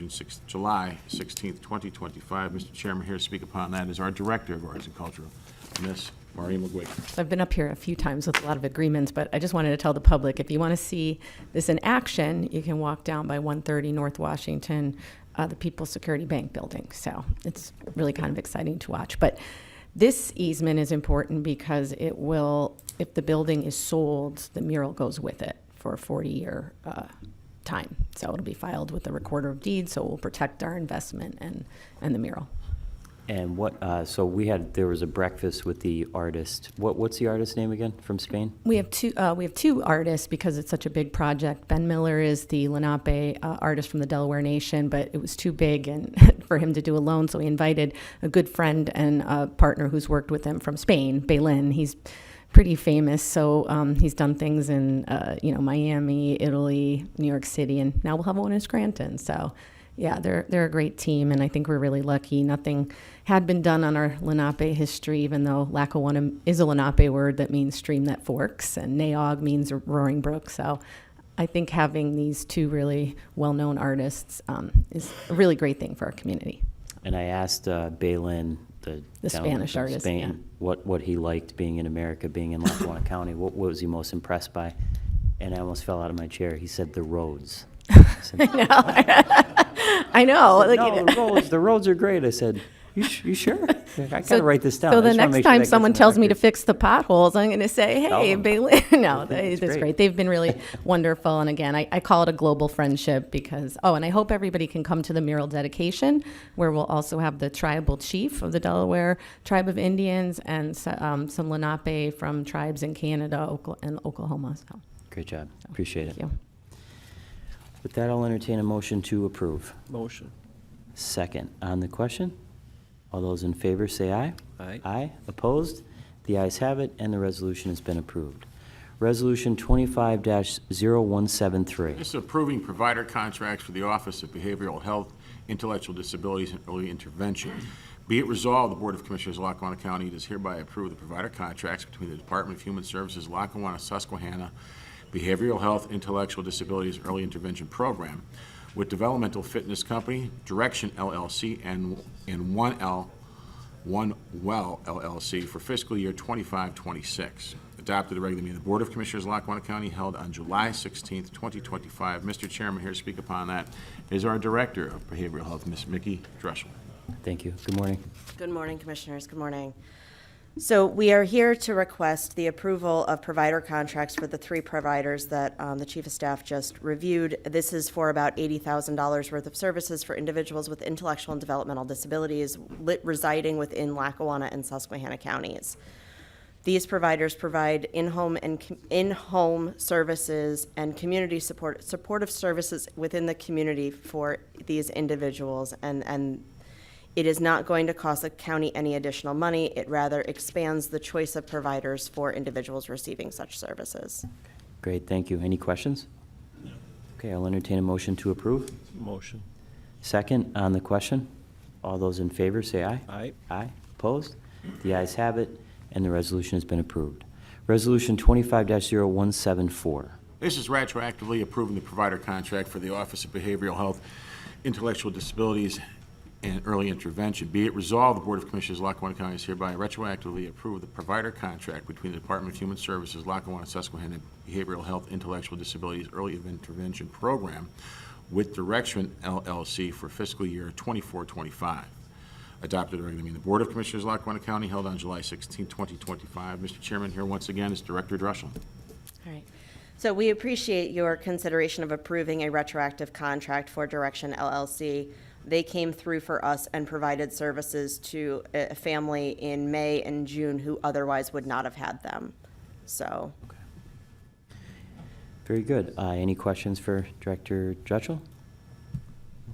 July 16th, 2025. Mr. Chairman, here to speak upon that is our Director of Arts and Culture, Ms. Maureen McGuigan. I've been up here a few times with a lot of agreements, but I just wanted to tell the public, if you want to see this in action, you can walk down by 130 North Washington, the People's Security Bank building. So it's really kind of exciting to watch. But this easement is important because it will, if the building is sold, the mural goes with it for a 40-year time. So it'll be filed with the Recorder of Deeds, so it will protect our investment and the mural. And what, so there was a breakfast with the artist. What's the artist's name again from Spain? We have two artists because it's such a big project. Ben Miller is the Lenape artist from the Delaware Nation, but it was too big and for him to do alone, so he invited a good friend and a partner who's worked with him from Spain, Baylin. He's pretty famous, so he's done things in Miami, Italy, New York City, and now we'll have one in Scranton. So yeah, they're a great team, and I think we're really lucky. Nothing had been done on our Lenape history, even though Lackawanna is a Lenape word that means stream that forks, and Naog means roaring brook. So I think having these two really well-known artists is a really great thing for our community. And I asked Baylin, the Spanish artist, Spain, yeah, what he liked being in America, being in Lackawanna County. What was he most impressed by? And I almost fell out of my chair. He said the roads. I know. No, the roads are great. I said, you sure? I gotta write this down. So the next time someone tells me to fix the potholes, I'm going to say, hey, them. Bailey. No, That's that's great. They've been really wonderful. And again, I call it a global friendship because, and I hope everybody can come to the mural dedication where we'll also have the tribal chief of the Delaware Tribe of Indians and some Lenape from tribes in Canada and Oklahoma. So. Great job. Appreciate it. Thank you. With that, I'll entertain a motion to approve. Motion. Second on the question. All those in favor say aye. Aye. Aye. Opposed? The ayes have it, and the resolution has been approved. Resolution 25-0173. This is approving provider contracts for the Office of Behavioral Health, Intellectual Disabilities, and Early Intervention. Be it resolved, the Board of Commissioners of Lackawanna County does hereby approve the provider contracts between the Department of Human Services, Lackawanna, Susquehanna, Behavioral Health, Intellectual Disabilities, Early Intervention Program with Developmental Fitness Company, Direction LLC, and One Well LLC for fiscal year 25-26. Adopted at the regular meeting of the Board of Commissioners of Lackawanna County held on July 16th, 2025. Mr. Chairman, here to speak upon that is our Director of Behavioral Health, Ms. Mickey Dreschel. Thank you. Good morning. Good morning, Commissioners. Good morning. So we are here to request the approval of provider contracts for the three providers that the Chief of Staff just reviewed. This is for about $80,000 worth of services for individuals with intellectual and developmental disabilities residing within Lackawanna and Susquehanna counties. These providers provide in-home services and community supportive services within the community for these individuals, and it is not going to cost the county any additional money. It rather expands the choice of providers for individuals receiving such services. Great, thank you. Any questions? Okay, I'll entertain a motion to approve. Motion. Second on the question. All those in favor say aye. Aye. Aye. Opposed? The ayes have it, and the resolution has been approved. Resolution 25-0174. This is retroactively approving the provider contract for the Office of Behavioral Health, Intellectual Disabilities, and Early Intervention. Be it resolved, the Board of Commissioners of Lackawanna County is hereby retroactively approve the provider contract between the Department of Human Services, Lackawanna, Susquehanna Behavioral Health, Intellectual Disabilities, Early Intervention Program with Direction LLC for fiscal year 24-25. Adopted regular meeting. The Board of Commissioners of Lackawanna County held on July 16, 2025. Mr. Chairman, here once again is Director Dreschel. All right. So we appreciate your consideration of approving a retroactive contract for Direction LLC. They came through for us and provided services to a family in May and June who otherwise would not have had them. So. Very good. Any questions for Director Drechel?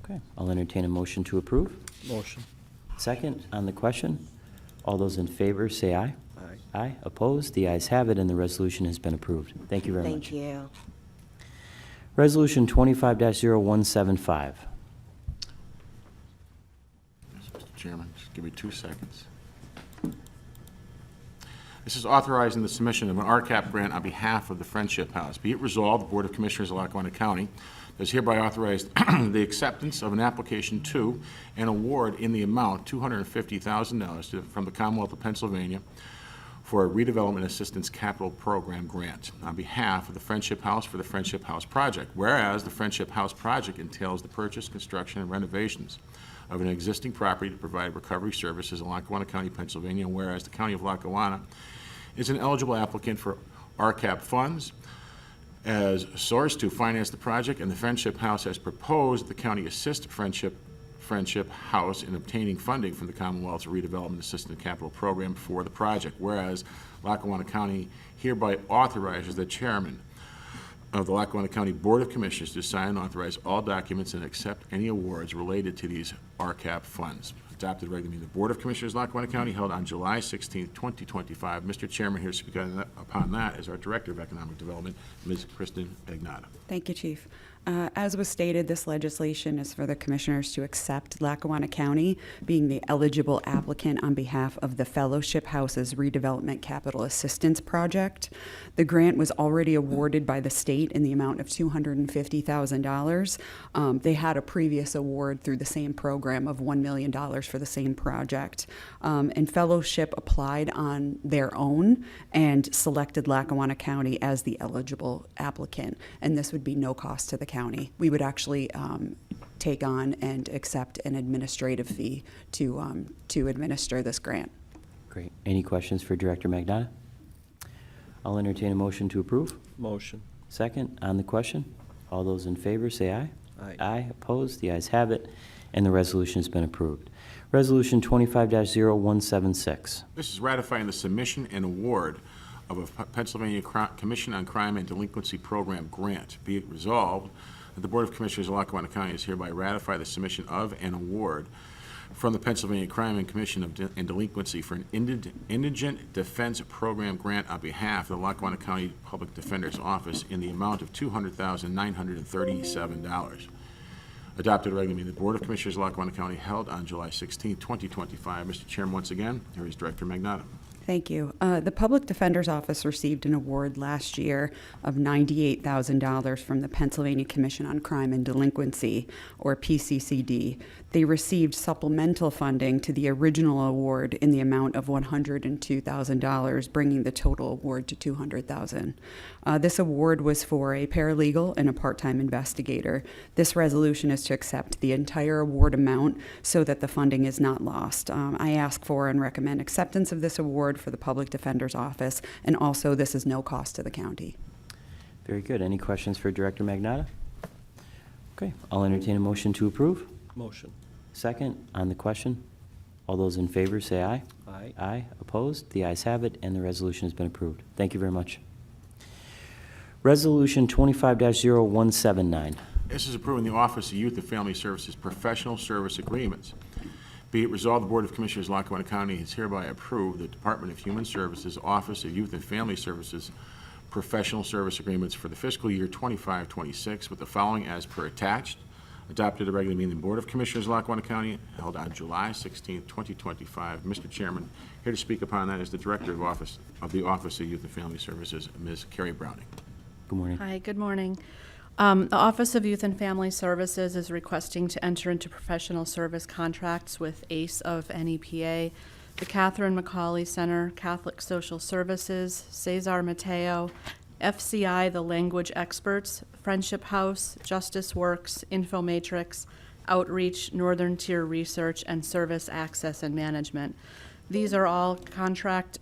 Okay, I'll entertain a motion to approve. Motion. Second on the question. All those in favor say aye. Aye. Aye. Opposed? The ayes have it, and the resolution has been approved. Thank you very much. Thank you. Resolution 25-0175. Mr. Chairman, just give me 2 seconds. This is authorizing the submission of an RCAP grant on behalf of the Friendship House. Be it resolved, the Board of Commissioners of Lackawanna County does hereby authorize the acceptance of an application to and award in the amount $250,000 from the Commonwealth of Pennsylvania for a redevelopment assistance capital program grant on behalf of the Friendship House for the Friendship House project. Whereas the Friendship House project entails the purchase, construction, and renovations of an existing property to provide recovery services in Lackawanna County, Pennsylvania, and whereas the County of Lackawanna is an eligible applicant for RCAP funds as source to finance the project, and the Friendship House has proposed the county assist Friendship House in obtaining funding from the Commonwealth's Redevelopment Assistance Capital Program for the project. Whereas Lackawanna County hereby authorizes the chairman of the Lackawanna County Board of Commissioners to sign and authorize all documents and accept any awards related to these RCAP funds. Adopted regular meeting of the Board of Commissioners of Lackawanna County held on July 16, 2025. Mr. Chairman, here to speak upon that is our Director of Economic Development, Ms. Kristen Agnata. Thank you, Chief. As was stated, this legislation is for the commissioners to accept Lackawanna County being the eligible applicant on behalf of the Fellowship House's Redevelopment Capital Assistance Project. The grant was already awarded by the state in the amount of $250,000. They had a previous award through the same program of $1 million for the same project. And Fellowship applied on their own and selected Lackawanna County as the eligible applicant. And this would be no cost to the county. We would actually take on and accept an administrative fee to administer this grant. Great. Any questions for Director Magnata? I'll entertain a motion to approve. Motion. Second on the question. All those in favor say aye. Aye. Aye. Opposed? The ayes have it, and the resolution has been approved. Resolution 25-0176. This is ratifying the submission and award of a Pennsylvania Commission on Crime and Delinquency Program grant. Be it resolved that the Board of Commissioners of Lackawanna County is hereby ratify the submission of an award from the Pennsylvania Crime and Commission and Delinquency for an Indigent Defense Program grant on behalf of the Lackawanna County Public Defender's Office in the amount of $200,937. Adopted regular meeting of the Board of Commissioners of Lackawanna County held on July 16, 2025. Mr. Chairman, once again, here is Director Magnata. Thank you. The Public Defender's Office received an award last year of $98,000 from the Pennsylvania Commission on Crime and Delinquency, or PCCD. They received supplemental funding to the original award in the amount of $102,000, bringing the total award to $200,000. This award was for a paralegal and a part-time investigator. This resolution is to accept the entire award amount so that the funding is not lost. I ask for and recommend acceptance of this award for the Public Defender's Office, and also this is no cost to the county. Very good. Any questions for Director Magnata? Okay, I'll entertain a motion to approve. Motion. Second on the question. All those in favor say aye. Aye. Aye. Opposed? The ayes have it, and the resolution has been approved. Thank you very much. Resolution 25-0179. This is approving the Office of Youth and Family Services professional service agreements. Be it resolved, the Board of Commissioners of Lackawanna County has hereby approved the Department of Human Services Office of Youth and Family Services professional service agreements for the fiscal year 25-26 with the following as per attached. Adopted at a regular meeting of the Board of Commissioners of Lackawanna County held on July 16, 2025. Mr. Chairman, here to speak upon that is the Director of the Office of Youth and Family Services, Ms. Carrie Browning. Good morning. Hi, good morning. The Office of Youth and Family Services is requesting to enter into professional service contracts with ACE of NEPA, the Catherine McCauley Center, Catholic Social Services, Cesar Mateo, FCI, the Language Experts, Friendship House, Justice Works, Infomatrix, Outreach, Northern Tier Research, and Service Access and Management. These are all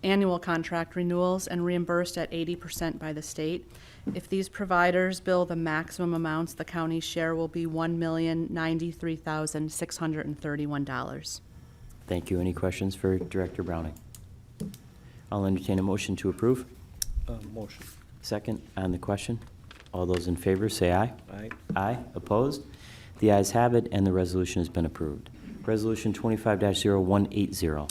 annual contract renewals and reimbursed at 80% by the state. If these providers bill the maximum amounts, the county's share will be $1,093,631. Thank you. Any questions for Director Browning? I'll entertain a motion to approve. Motion. Second on the question. All those in favor say aye. Aye. Aye. Opposed? The ayes have it, and the resolution has been approved. Resolution 25-0180.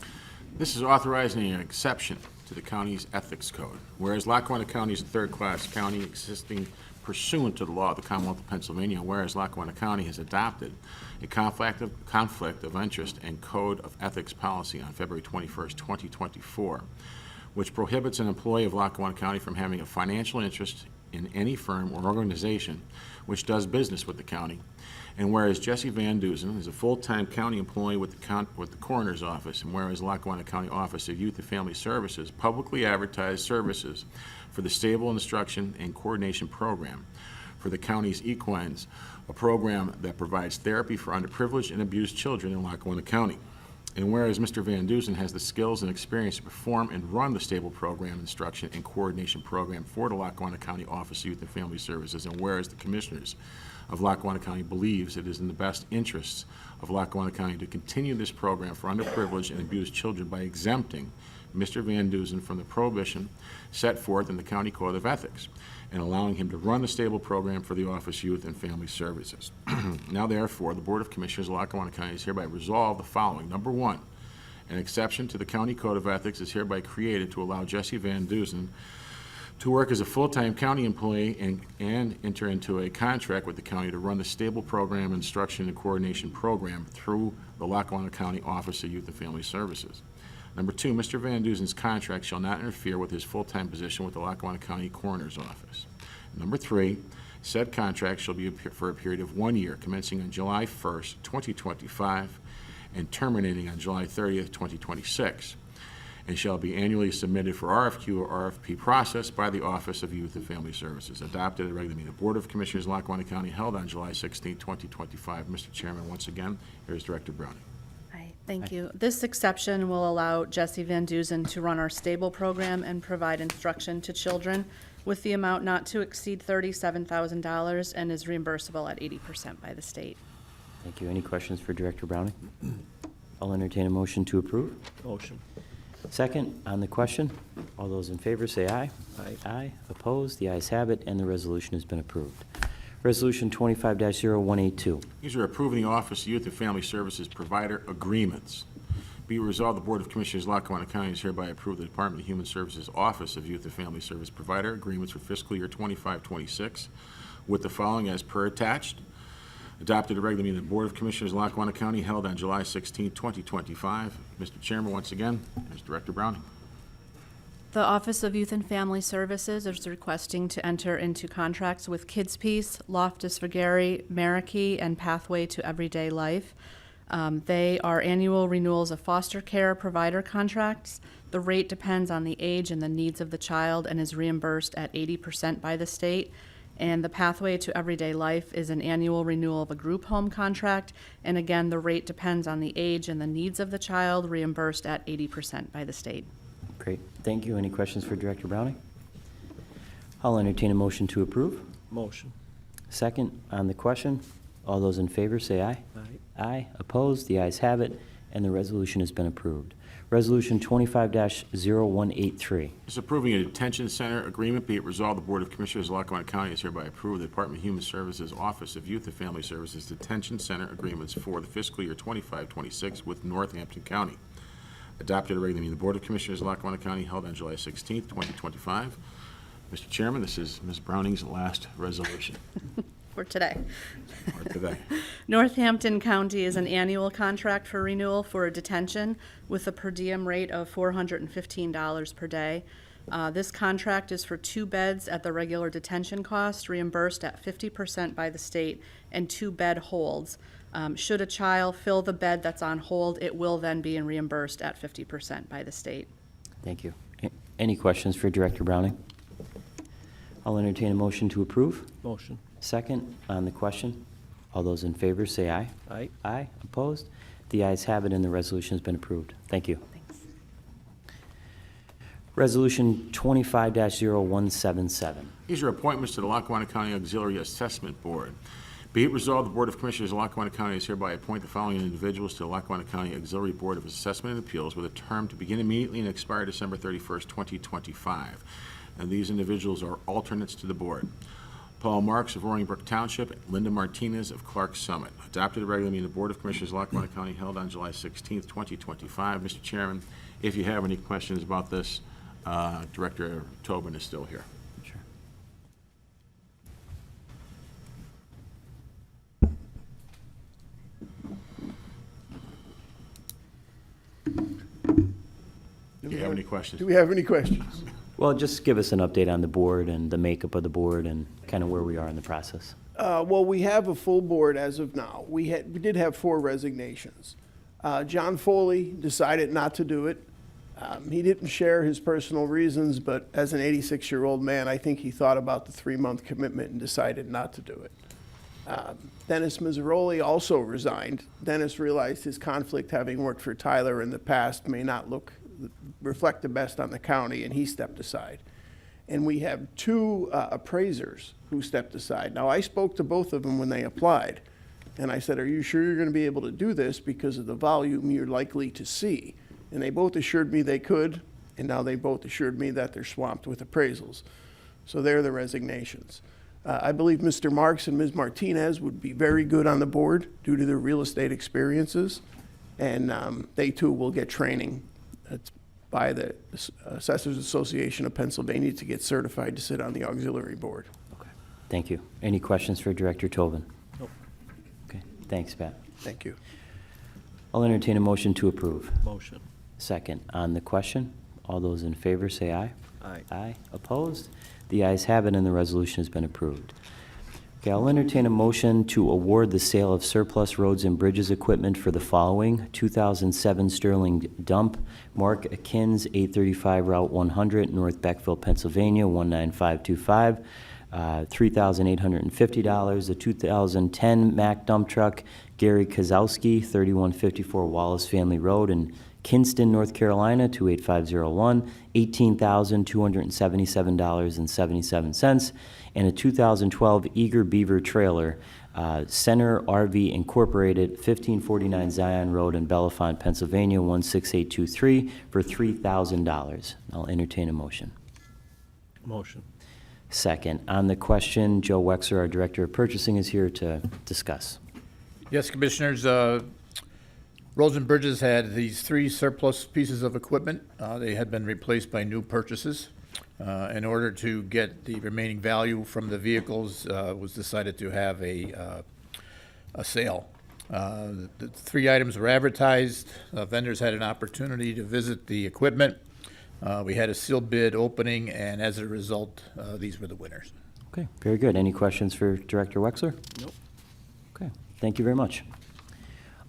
This is authorizing an exception to the county's ethics code. Whereas Lackawanna County is a third-class county existing pursuant to the law of the Commonwealth of Pennsylvania, whereas Lackawanna County has adopted a conflict of interest and code of ethics policy on February 21st, 2024, which prohibits an employee of Lackawanna County from having a financial interest in any firm or organization which does business with the county. And whereas Jesse Van Dusen is a full-time county employee with the coroner's office, and whereas Lackawanna County Office of Youth and Family Services publicly advertised services for the Stable Instruction and Coordination Program for the county's equines, a program that provides therapy for underprivileged and abused children in Lackawanna County. And whereas Mr. Van Dusen has the skills and experience to perform and run the Stable Program Instruction and Coordination Program for the Lackawanna County Office of Youth and Family Services, and whereas the Commissioners of Lackawanna County believes it is in the best interests of Lackawanna County to continue this program for underprivileged and abused children by exempting Mr. Van Dusen from the prohibition set forth in the County Code of Ethics and allowing him to run the Stable Program for the Office of Youth and Family Services. Now therefore, the Board of Commissioners of Lackawanna County is hereby resolved the following. Number one, an exception to the County Code of Ethics is hereby created to allow Jesse Van Dusen to work as a full-time county employee and enter into a contract with the county to run the Stable Program Instruction and Coordination Program through the Lackawanna County Office of Youth and Family Services. Number two, Mr. Van Dusen's contract shall not interfere with his full-time position with the Lackawanna County Coroner's Office. Number three, said contract shall be for a period of 1 year, commencing on July 1st, 2025, and terminating on July 30th, 2026. And shall be annually submitted for RFQ or RFP process by the Office of Youth and Family Services. Adopted at a regular meeting of the Board of Commissioners, Lackawanna County, held on July 16, 2025. Mr. Chairman, once again, here's Director Browning. Hi, thank you. This exception will allow Jesse Van Dusen to run our Stable program and provide instruction to children with the amount not to exceed $37,000 and is reimbursable at 80% by the state. Thank you. Any questions for Director Browning? I'll entertain a motion to approve. Motion. Second on the question. All those in favor say aye. Aye. Aye. Opposed? The ayes have it, and the resolution has been approved. Resolution 25-0182. These are approving the Office of Youth and Family Services provider agreements. Be it resolved, the Board of Commissioners of Lackawanna County is hereby approve the Department of Human Services Office of Youth and Family Service provider agreements for fiscal year 25-26 with the following as per attached. Adopted a regular meeting of the Board of Commissioners of Lackawanna County held on July 16, 2025. Mr. Chairman, once again, here's Director Browning. The Office of Youth and Family Services is requesting to enter into contracts with Kids Peace, Loftus Vergari, Marikey, and Pathway to Everyday Life. They are annual renewals of foster care provider contracts. The rate depends on the age and the needs of the child and is reimbursed at 80% by the state. And the Pathway to Everyday Life is an annual renewal of a group home contract. And again, the rate depends on the age and the needs of the child, reimbursed at 80% by the state. Great. Thank you. Any questions for Director Browning? I'll entertain a motion to approve. Motion. Second on the question. All those in favor say aye. Aye. Aye. Opposed? The ayes have it, and the resolution has been approved. Resolution 25-0183. Is approving a detention center agreement. Be it resolved, the Board of Commissioners of Lackawanna County is hereby approved the Department of Human Services Office of Youth and Family Services detention center agreements for the fiscal year 25-26 with Northampton County. Adopted at a regular meeting of the Board of Commissioners of Lackawanna County held on July 16th, 2025. Mr. Chairman, this is Ms. Browning's last resolution For today. for today. Northampton County is an annual contract for renewal for a detention with a per diem rate of $415 per day. This contract is for 2 beds at the regular detention cost, reimbursed at 50% by the state, and 2 bed holds. Should a child fill the bed that's on hold, it will then be reimbursed at 50% by the state. Thank you. Any questions for Director Browning? I'll entertain a motion to approve. Motion. Second on the question. All those in favor say aye. Aye. Aye. Opposed? The ayes have it and the resolution has been approved. Thank you. Thanks. Resolution 25-0177. These are appointments to the Lackawanna County Auxiliary Assessment Board. Be it resolved, the Board of Commissioners of Lackawanna County is hereby appoint the following individuals to the Lackawanna County Auxiliary Board of Assessment and Appeals with a term to begin immediately and expire December 31st, 2025. And these individuals are alternates to the board. Paul Marks of Roaring Brook Township, Linda Martinez of Clark Summit. Adopted at a regular meeting of the Board of Commissioners of Lackawanna County held on July 16th, 2025. Mr. Chairman, if you have any questions about this, Director Tobin is still here. Sure. Do you have any questions? Do we have any questions? Well, just give us an update on the board and the makeup of the board and kind of where we are in the process. Well, we have a full board as of now. We did have 4 resignations. John Foley decided not to do it. He didn't share his personal reasons, but as an 86-year-old man, I think he thought about the 3-month commitment and decided not to do it. Dennis Mazzaroli also resigned. Dennis realized his conflict, having worked for Tyler in the past, may not reflect the best on the county, and he stepped aside. And we have 2 appraisers who stepped aside. Now, I spoke to both of them when they applied, and I said, are you sure you're going to be able to do this because of the volume you're likely to see? And they both assured me they could, and now they both assured me that they're swamped with appraisals. So they're the resignations. I believe Mr. Marks and Ms. Martinez would be very good on the board due to their real estate experiences, and they too will get training by the Assessors Association of Pennsylvania to get certified to sit on the auxiliary board. Okay. Thank you. Any questions for Director Tobin? Nope. Okay. Thanks, Pat. Thank you. I'll entertain a motion to approve. Motion. Second on the question. All those in favor say aye. Aye. Aye. Opposed? The ayes have it and the resolution has been approved. Okay, I'll entertain a motion to award the sale of surplus roads and bridges equipment for the following: 2007 Sterling dump, Mark Akins, 835 Route 100, North Beckville, Pennsylvania, 19525, $3,850. The 2010 Mack dump truck, Gary Kozowski, 3154 Wallace Family Road in Kinston, North Carolina, 28501, $18,277.77, and a 2012 Eager Beaver trailer, Center RV Incorporated, 1549 Zion Road in Bellefonte, Pennsylvania, 16823, for $3,000. I'll entertain a motion. Motion. Second. On the question, Joe Wexler, our Director of Purchasing, is here to discuss. Yes, Commissioners, Roads and Bridges had these 3 surplus pieces of equipment. They had been replaced by new purchases. In order to get the remaining value from the vehicles, was decided to have a sale. The 3 items were advertised. Vendors had an opportunity to visit the equipment. We had a sealed bid opening, and as a result, these were the winners. Okay, very good. Any questions for Director Wexler? Nope. Okay, thank you very much.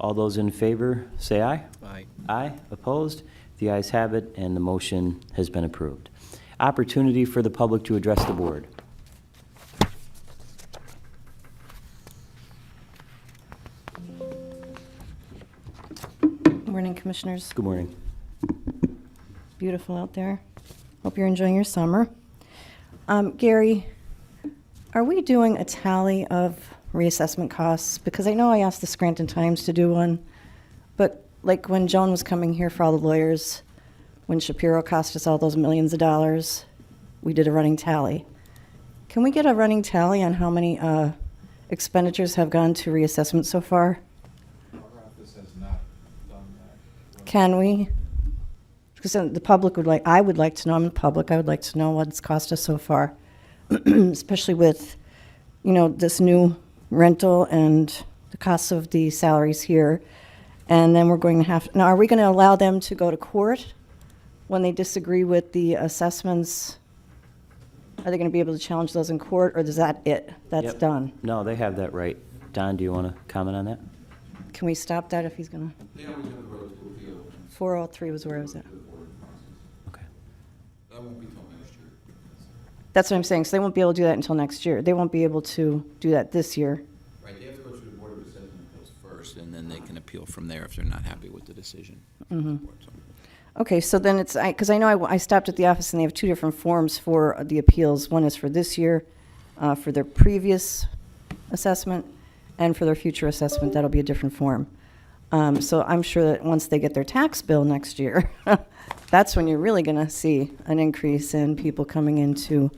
All those in favor, say aye. Aye. Aye. Opposed? The ayes have it, and the motion has been approved. Opportunity for the public to address the board. Good morning, Commissioners. Good morning. Beautiful out there. Hope you're enjoying your summer. Gary, are we doing a tally of reassessment costs? Because I know I asked the Scranton Times to do one, but like when Joan was coming here for all the lawyers, when Shapiro cost us all those millions of dollars, we did a running tally. Can we get a running tally on how many expenditures have gone to reassessment so far? Our office has not done that. Can we? Because the public would like, I would like to know, I'm the public, I would like to know what it's cost us so far, especially with, you know, this new rental and the costs of the salaries here. And then we're going to have, now are we going to allow them to go to court when they disagree with the assessments? Are they going to be able to challenge those in court, or is that it? That's Yep. done? No, they have that right. Don, do you want to comment on that? Can we stop that if he's going to? They always have the right to appeal. 403 was where I was at. Okay. That won't be till next year. That's what I'm saying. So they won't be able to do that until next year. They won't be able to do that this year. Right, they have to go through the Board of Assessment Appeals first, and then they can appeal from there if they're not happy with the decision. Mm-hmm. Okay, so then it's, because I know I stopped at the office and they have two different forms for the appeals. One is for this year, for their previous assessment, and for their future assessment, that'll be a different form. So I'm sure that once they get their tax bill next year, that's when you're really going to see an increase in people coming in to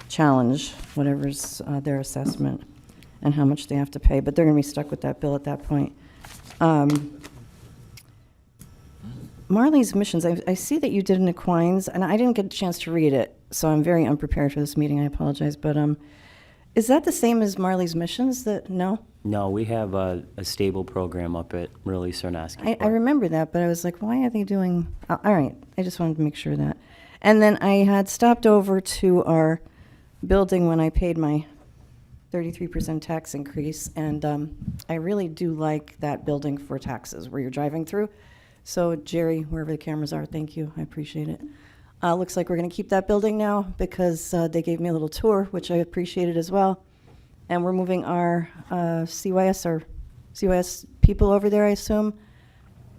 challenge whatever's their assessment and how much they have to pay. But they're going to be stuck with that bill at that point. Marley's missions, I see that you did an Equines, and I didn't get a chance to read it, so I'm very unprepared for this meeting. I apologize. But is that the same as Marley's missions? No? No, we have a stable program up at Merle Sarnoski. I remember that, but I was like, why are they doing... all right, I just wanted to make sure of that. And then I had stopped over to our building when I paid my 33% tax increase, and I really do like that building for taxes where you're driving through. So Jerry, wherever the cameras are, thank you. I appreciate it. Looks like we're going to keep that building now because they gave me a little tour, which I appreciated as well. And we're moving our CYS people over there, I assume.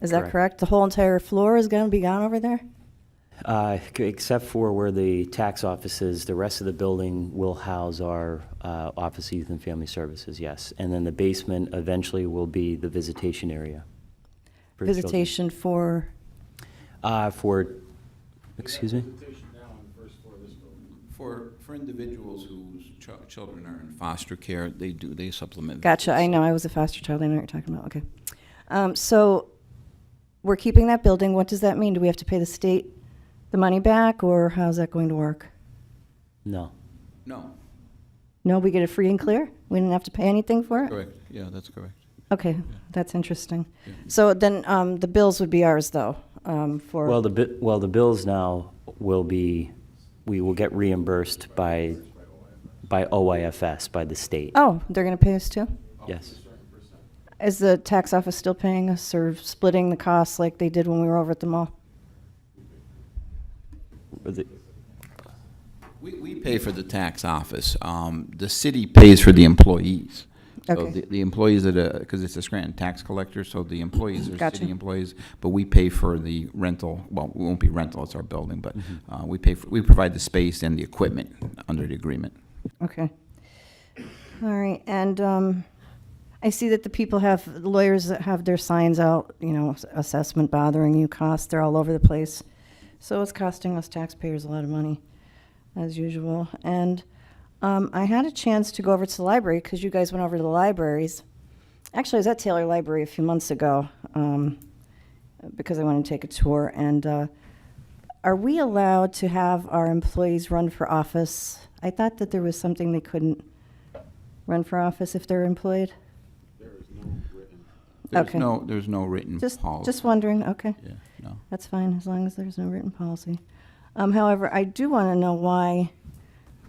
Is that correct? The whole entire floor is going to be gone over there? Except for where the tax office is, the rest of the building will house our Office of Youth and Family Services, yes. And then the basement eventually will be the visitation area. Visitation for? Excuse me? Visitation now on the first floor of this building. For individuals whose children are in foster care, they supplement. Gotcha. visits. I know. I was a foster child. I know what you're talking about. Okay. So we're keeping that building. What does that mean? Do we have to pay the state the money back, or how's that going to work? No. No. No, we get it free and clear? We didn't have to pay anything for it? Correct. Yeah, that's correct. Okay, that's interesting. So then the bills would be ours, though, for... Well, the bills now will be, we will get reimbursed by OIFS, by the state. Oh, they're going to pay us too? Yes. Is the tax office still paying us or splitting the costs like they did when we were over at the mall? We pay for the tax office. The city pays for the employees. So Okay. the employees because it's a Scranton tax collector, so the employees are Gotcha. city employees, but we pay for the rental. Well, it won't be rental; it's our building, but we provide the space and the equipment under the agreement. Okay. All right, and I see that the lawyers that have their signs out, you know, assessment bothering you, costs, they're all over the place. So it's costing us taxpayers a lot of money, as usual. And I had a chance to go over to the library because you guys went over to the libraries. Actually, I was at Taylor Library a few months ago because I wanted to take a tour. And are we allowed to have our employees run for office? I thought that there was something they couldn't run for office if they're employed. Okay. There's no written policy. Just wondering, okay. Yeah, no. That's fine, as long as there's no written policy. However, I do want to know why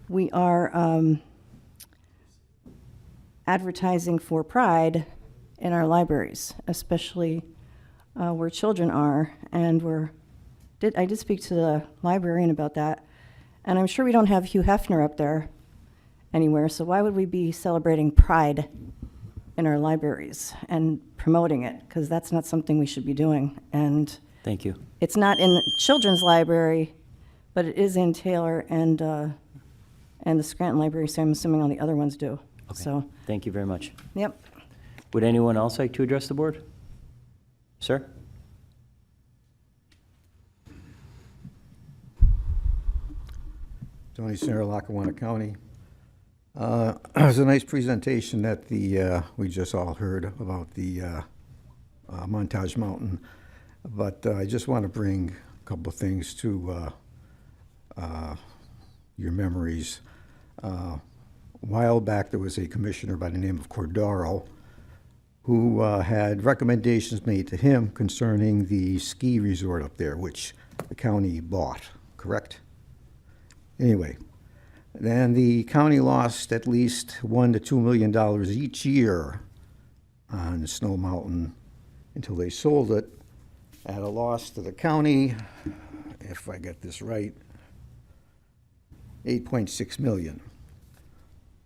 we are advertising for pride in our libraries, especially where children are. And I did speak to the librarian about that, and I'm sure we don't have Hugh Hefner up there anywhere, so why would we be celebrating pride in our libraries and promoting it? Because that's not something we should be doing. And Thank you. it's not in the children's library, but it is in Taylor and the Scranton Library, so I'm assuming all the other ones do. Okay. So, Thank you very much. yep. Would anyone else like to address the board? Sir? Tony Senior, Lackawanna County. It was a nice presentation that we just all heard about the Montage Mountain, but I just want to bring a couple of things to your memories. A while back, there was a commissioner by the name of Cordaro who had recommendations made to him concerning the ski resort up there, which the county bought, correct? Anyway, then the county lost at least $1 to $2 million each year on Snow Mountain until they sold it at a loss to the county, if I get this right, $8.6 million.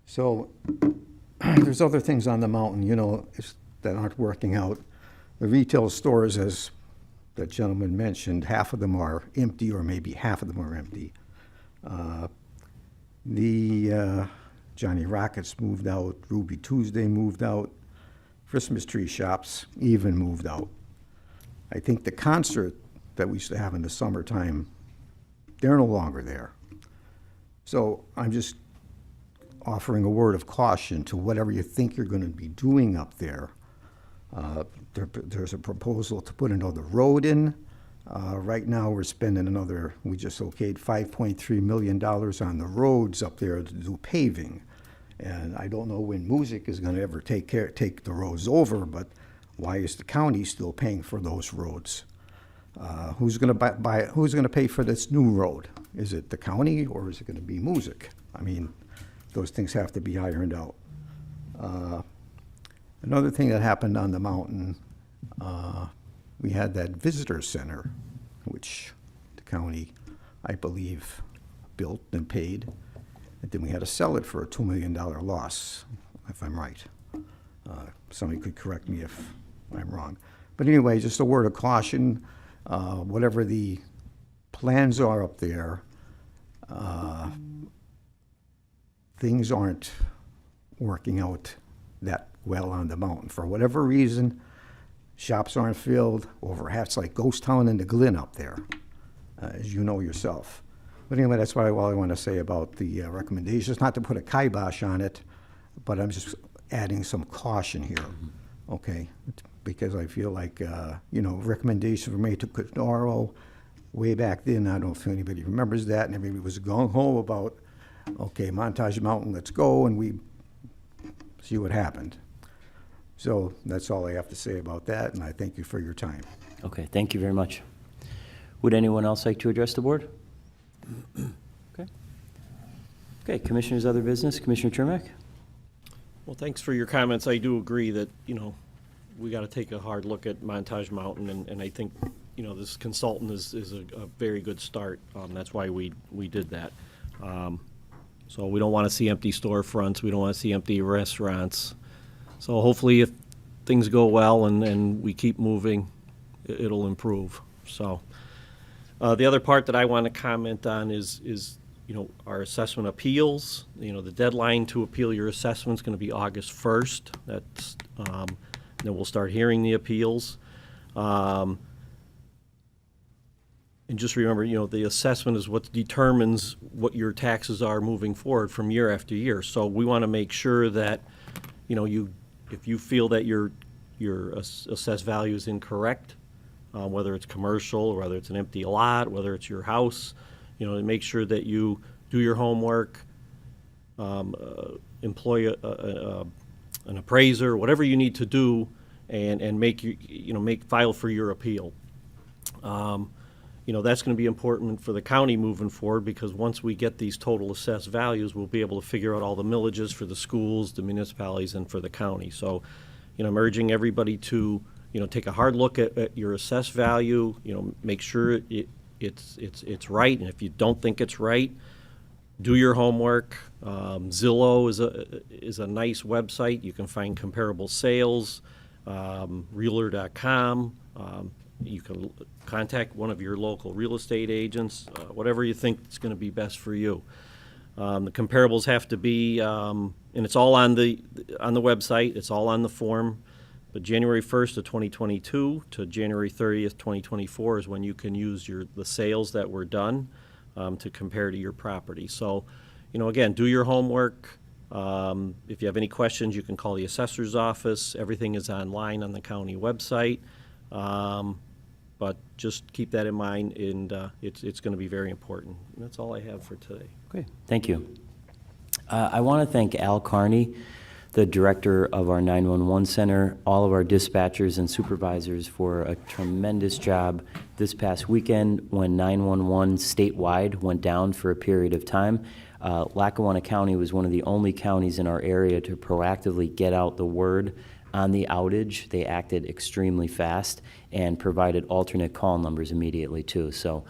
So there's other things on the mountain, you know, that aren't working out. The retail stores, as that gentleman mentioned, half of them are empty, or maybe half of them are empty. Johnny Rockets moved out, Ruby Tuesday moved out, Christmas tree shops even moved out. I think the concert that we used to have in the summertime, they're no longer there. So I'm just offering a word of caution to whatever you think you're going to be doing up there. There's a proposal to put another road in. Right now, we're spending we just okayed $5.3 million on the roads up there to do paving. And I don't know when music is going to ever take the roads over, but why is the county still paying for those roads? Who's going to pay for this new road? Is it the county, or is it going to be music? I mean, those things have to be ironed out. Another thing that happened on the mountain, we had that visitor center, which the county, I believe, built and paid. And then we had to sell it for a $2 million loss, if I'm right. Somebody could correct me if I'm wrong. But anyway, just a word of caution. Whatever the plans are up there, things aren't working out that well on the mountain. For whatever reason, shops aren't filled. It's like ghost town in the Glen up there, as you know yourself. But anyway, that's all I want to say about the recommendations. Not to put a kibosh on it, but I'm just adding some caution here, okay? Because I feel like, recommendations were made to Cordaro way back then. I don't know if anybody remembers that, and everybody was gung-ho about, okay, Montage Mountain, let's go, and we see what happened. So that's all I have to say about that, and I thank you for your time. Okay, thank you very much. Would anyone else like to address the board? Okay. Okay, Commissioners, other business. Commissioner Chermak? Well, thanks for your comments. I do agree that, we got to take a hard look at Montage Mountain, and I think, this consultant is a very good start. That's why we did that. So we don't want to see empty storefronts. We don't want to see empty restaurants. So hopefully if things go well and we keep moving, it'll improve. So the other part that I want to comment on is our assessment appeals. The deadline to appeal your assessment is going to be August 1st. That's then we'll start hearing the appeals. And just remember, the assessment is what determines what your taxes are moving forward from year after year. So we want to make sure that, if you feel that your assessed value is incorrect, whether it's commercial or whether it's an empty lot, whether it's your house, to make sure that you do your homework, employ an appraiser, whatever you need to do, and make file for your appeal. That's going to be important for the county moving forward, because once we get these total assessed values, we'll be able to figure out all the millages for the schools, the municipalities, and for the county. So, I'm urging everybody to, take a hard look at your assessed value, make sure it's right, and if you don't think it's right, do your homework. Zillow is a nice website. You can find comparable sales, Realtor.com. You can contact one of your local real estate agents, whatever you think is going to be best for you. The comparables have to be, and it's all on the website. It's all on the form. But January 1st of 2022 to January 30th, 2024 is when you can use the sales that were done. to compare to your property. So, again, do your homework. If you have any questions, you can call the assessor's office. Everything is online on the county website. But just keep that in mind, and it's going to be very important. And that's all I have for today. Okay, thank you. I want to thank Al Carney, the director of our 911 center, all of our dispatchers and supervisors for a tremendous job this past weekend when 911 statewide went down for a period of time. Lackawanna County was one of the only counties in our area to proactively get out the word on the outage. They acted extremely fast and provided alternate call numbers immediately too. So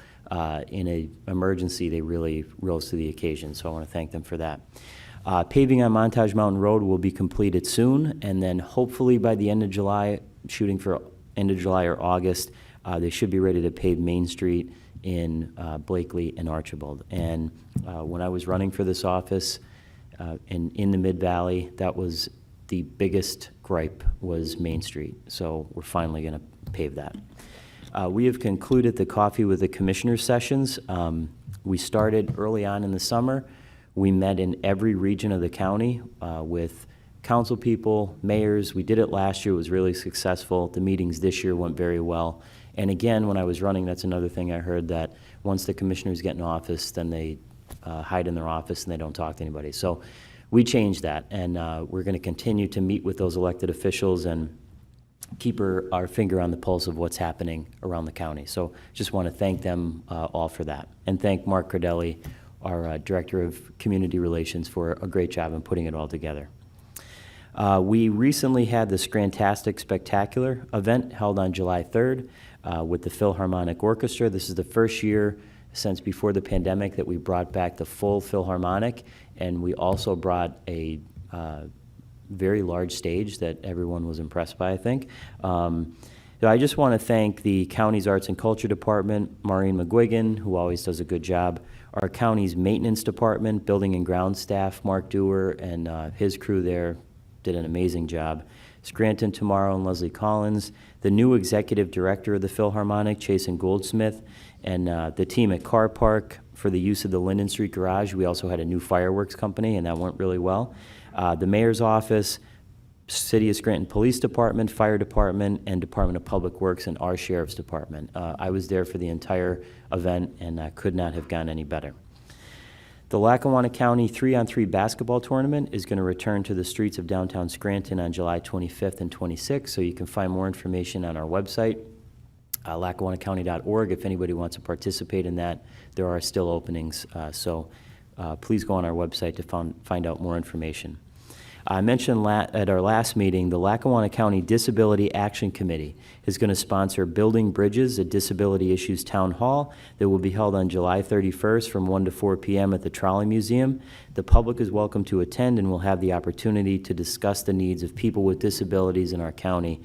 in an emergency, they really rose to the occasion. So I want to thank them for that. Paving on Montage Mountain Road will be completed soon, and then hopefully by the end of July, shooting for end of July or August, they should be ready to pave Main Street in Blakely and Archibald. And when I was running for this office in the Mid-Valley, that was the biggest gripe, was Main Street. So we're finally going to pave that. We have concluded the Coffee with the Commissioners sessions. We started early on in the summer. We met in every region of the county with council people, mayors. We did it last year. It was really successful. The meetings this year went very well. And again, when I was running, that's another thing I heard, that once the commissioners get in office, then they hide in their office and they don't talk to anybody. So we changed that, and we're going to continue to meet with those elected officials and keep our finger on the pulse of what's happening around the county. So just want to thank them all for that, and thank Mark Cardelli, our Director of Community Relations, for a great job in putting it all together. We recently had the Scrantastic Spectacular event held on July 3rd with the Philharmonic Orchestra. This is the first year since before the pandemic that we brought back the full Philharmonic, and we also brought a very large stage that everyone was impressed by, I think. So I just want to thank the county's Arts and Culture Department, Maureen McGuigan, who always does a good job, our county's Maintenance Department, Building and Ground staff, Mark Dewar and his crew there did an amazing job. Scranton Tomorrow and Leslie Collins, the new Executive Director of the Philharmonic, Chasen Goldsmith, and the team at Car Park for the use of the Linden Street Garage. We also had a new fireworks company, and that went really well. The Mayor's Office, City of Scranton Police Department, Fire Department, and Department of Public Works, and our Sheriff's Department. I was there for the entire event, and could not have gone any better. The Lackawanna County 3-on-3 basketball tournament is going to return to the streets of downtown Scranton on July 25th and 26th, so you can find more information on our website, lackawannacounty.org. If anybody wants to participate in that, there are still openings, so please go on our website to find out more information. I mentioned at our last meeting, the Lackawanna County Disability Action Committee is going to sponsor Building Bridges, a Disability Issues Town Hall that will be held on July 31st from 1 to 4 p.m. at the Trolley Museum. The public is welcome to attend and will have the opportunity to discuss the needs of people with disabilities in our county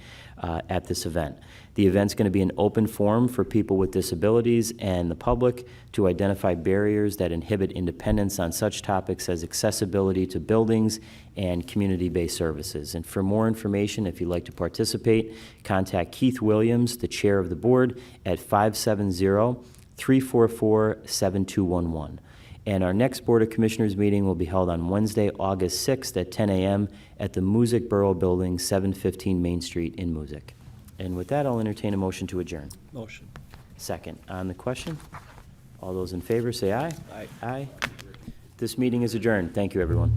at this event. The event's going to be an open forum for people with disabilities and the public to identify barriers that inhibit independence on such topics as accessibility to buildings and community-based services. And for more information, if you'd like to participate, contact Keith Williams, the chair of the board, at 570-344-7211. And our next Board of Commissioners meeting will be held on Wednesday, August 6th at 10 a.m. at the Music Borough Building, 715 Main Street in Music. And with that, I'll entertain a motion to adjourn. Motion. Second. On the question, all those in favor say aye. Aye. Aye. This meeting is adjourned. Thank you, everyone.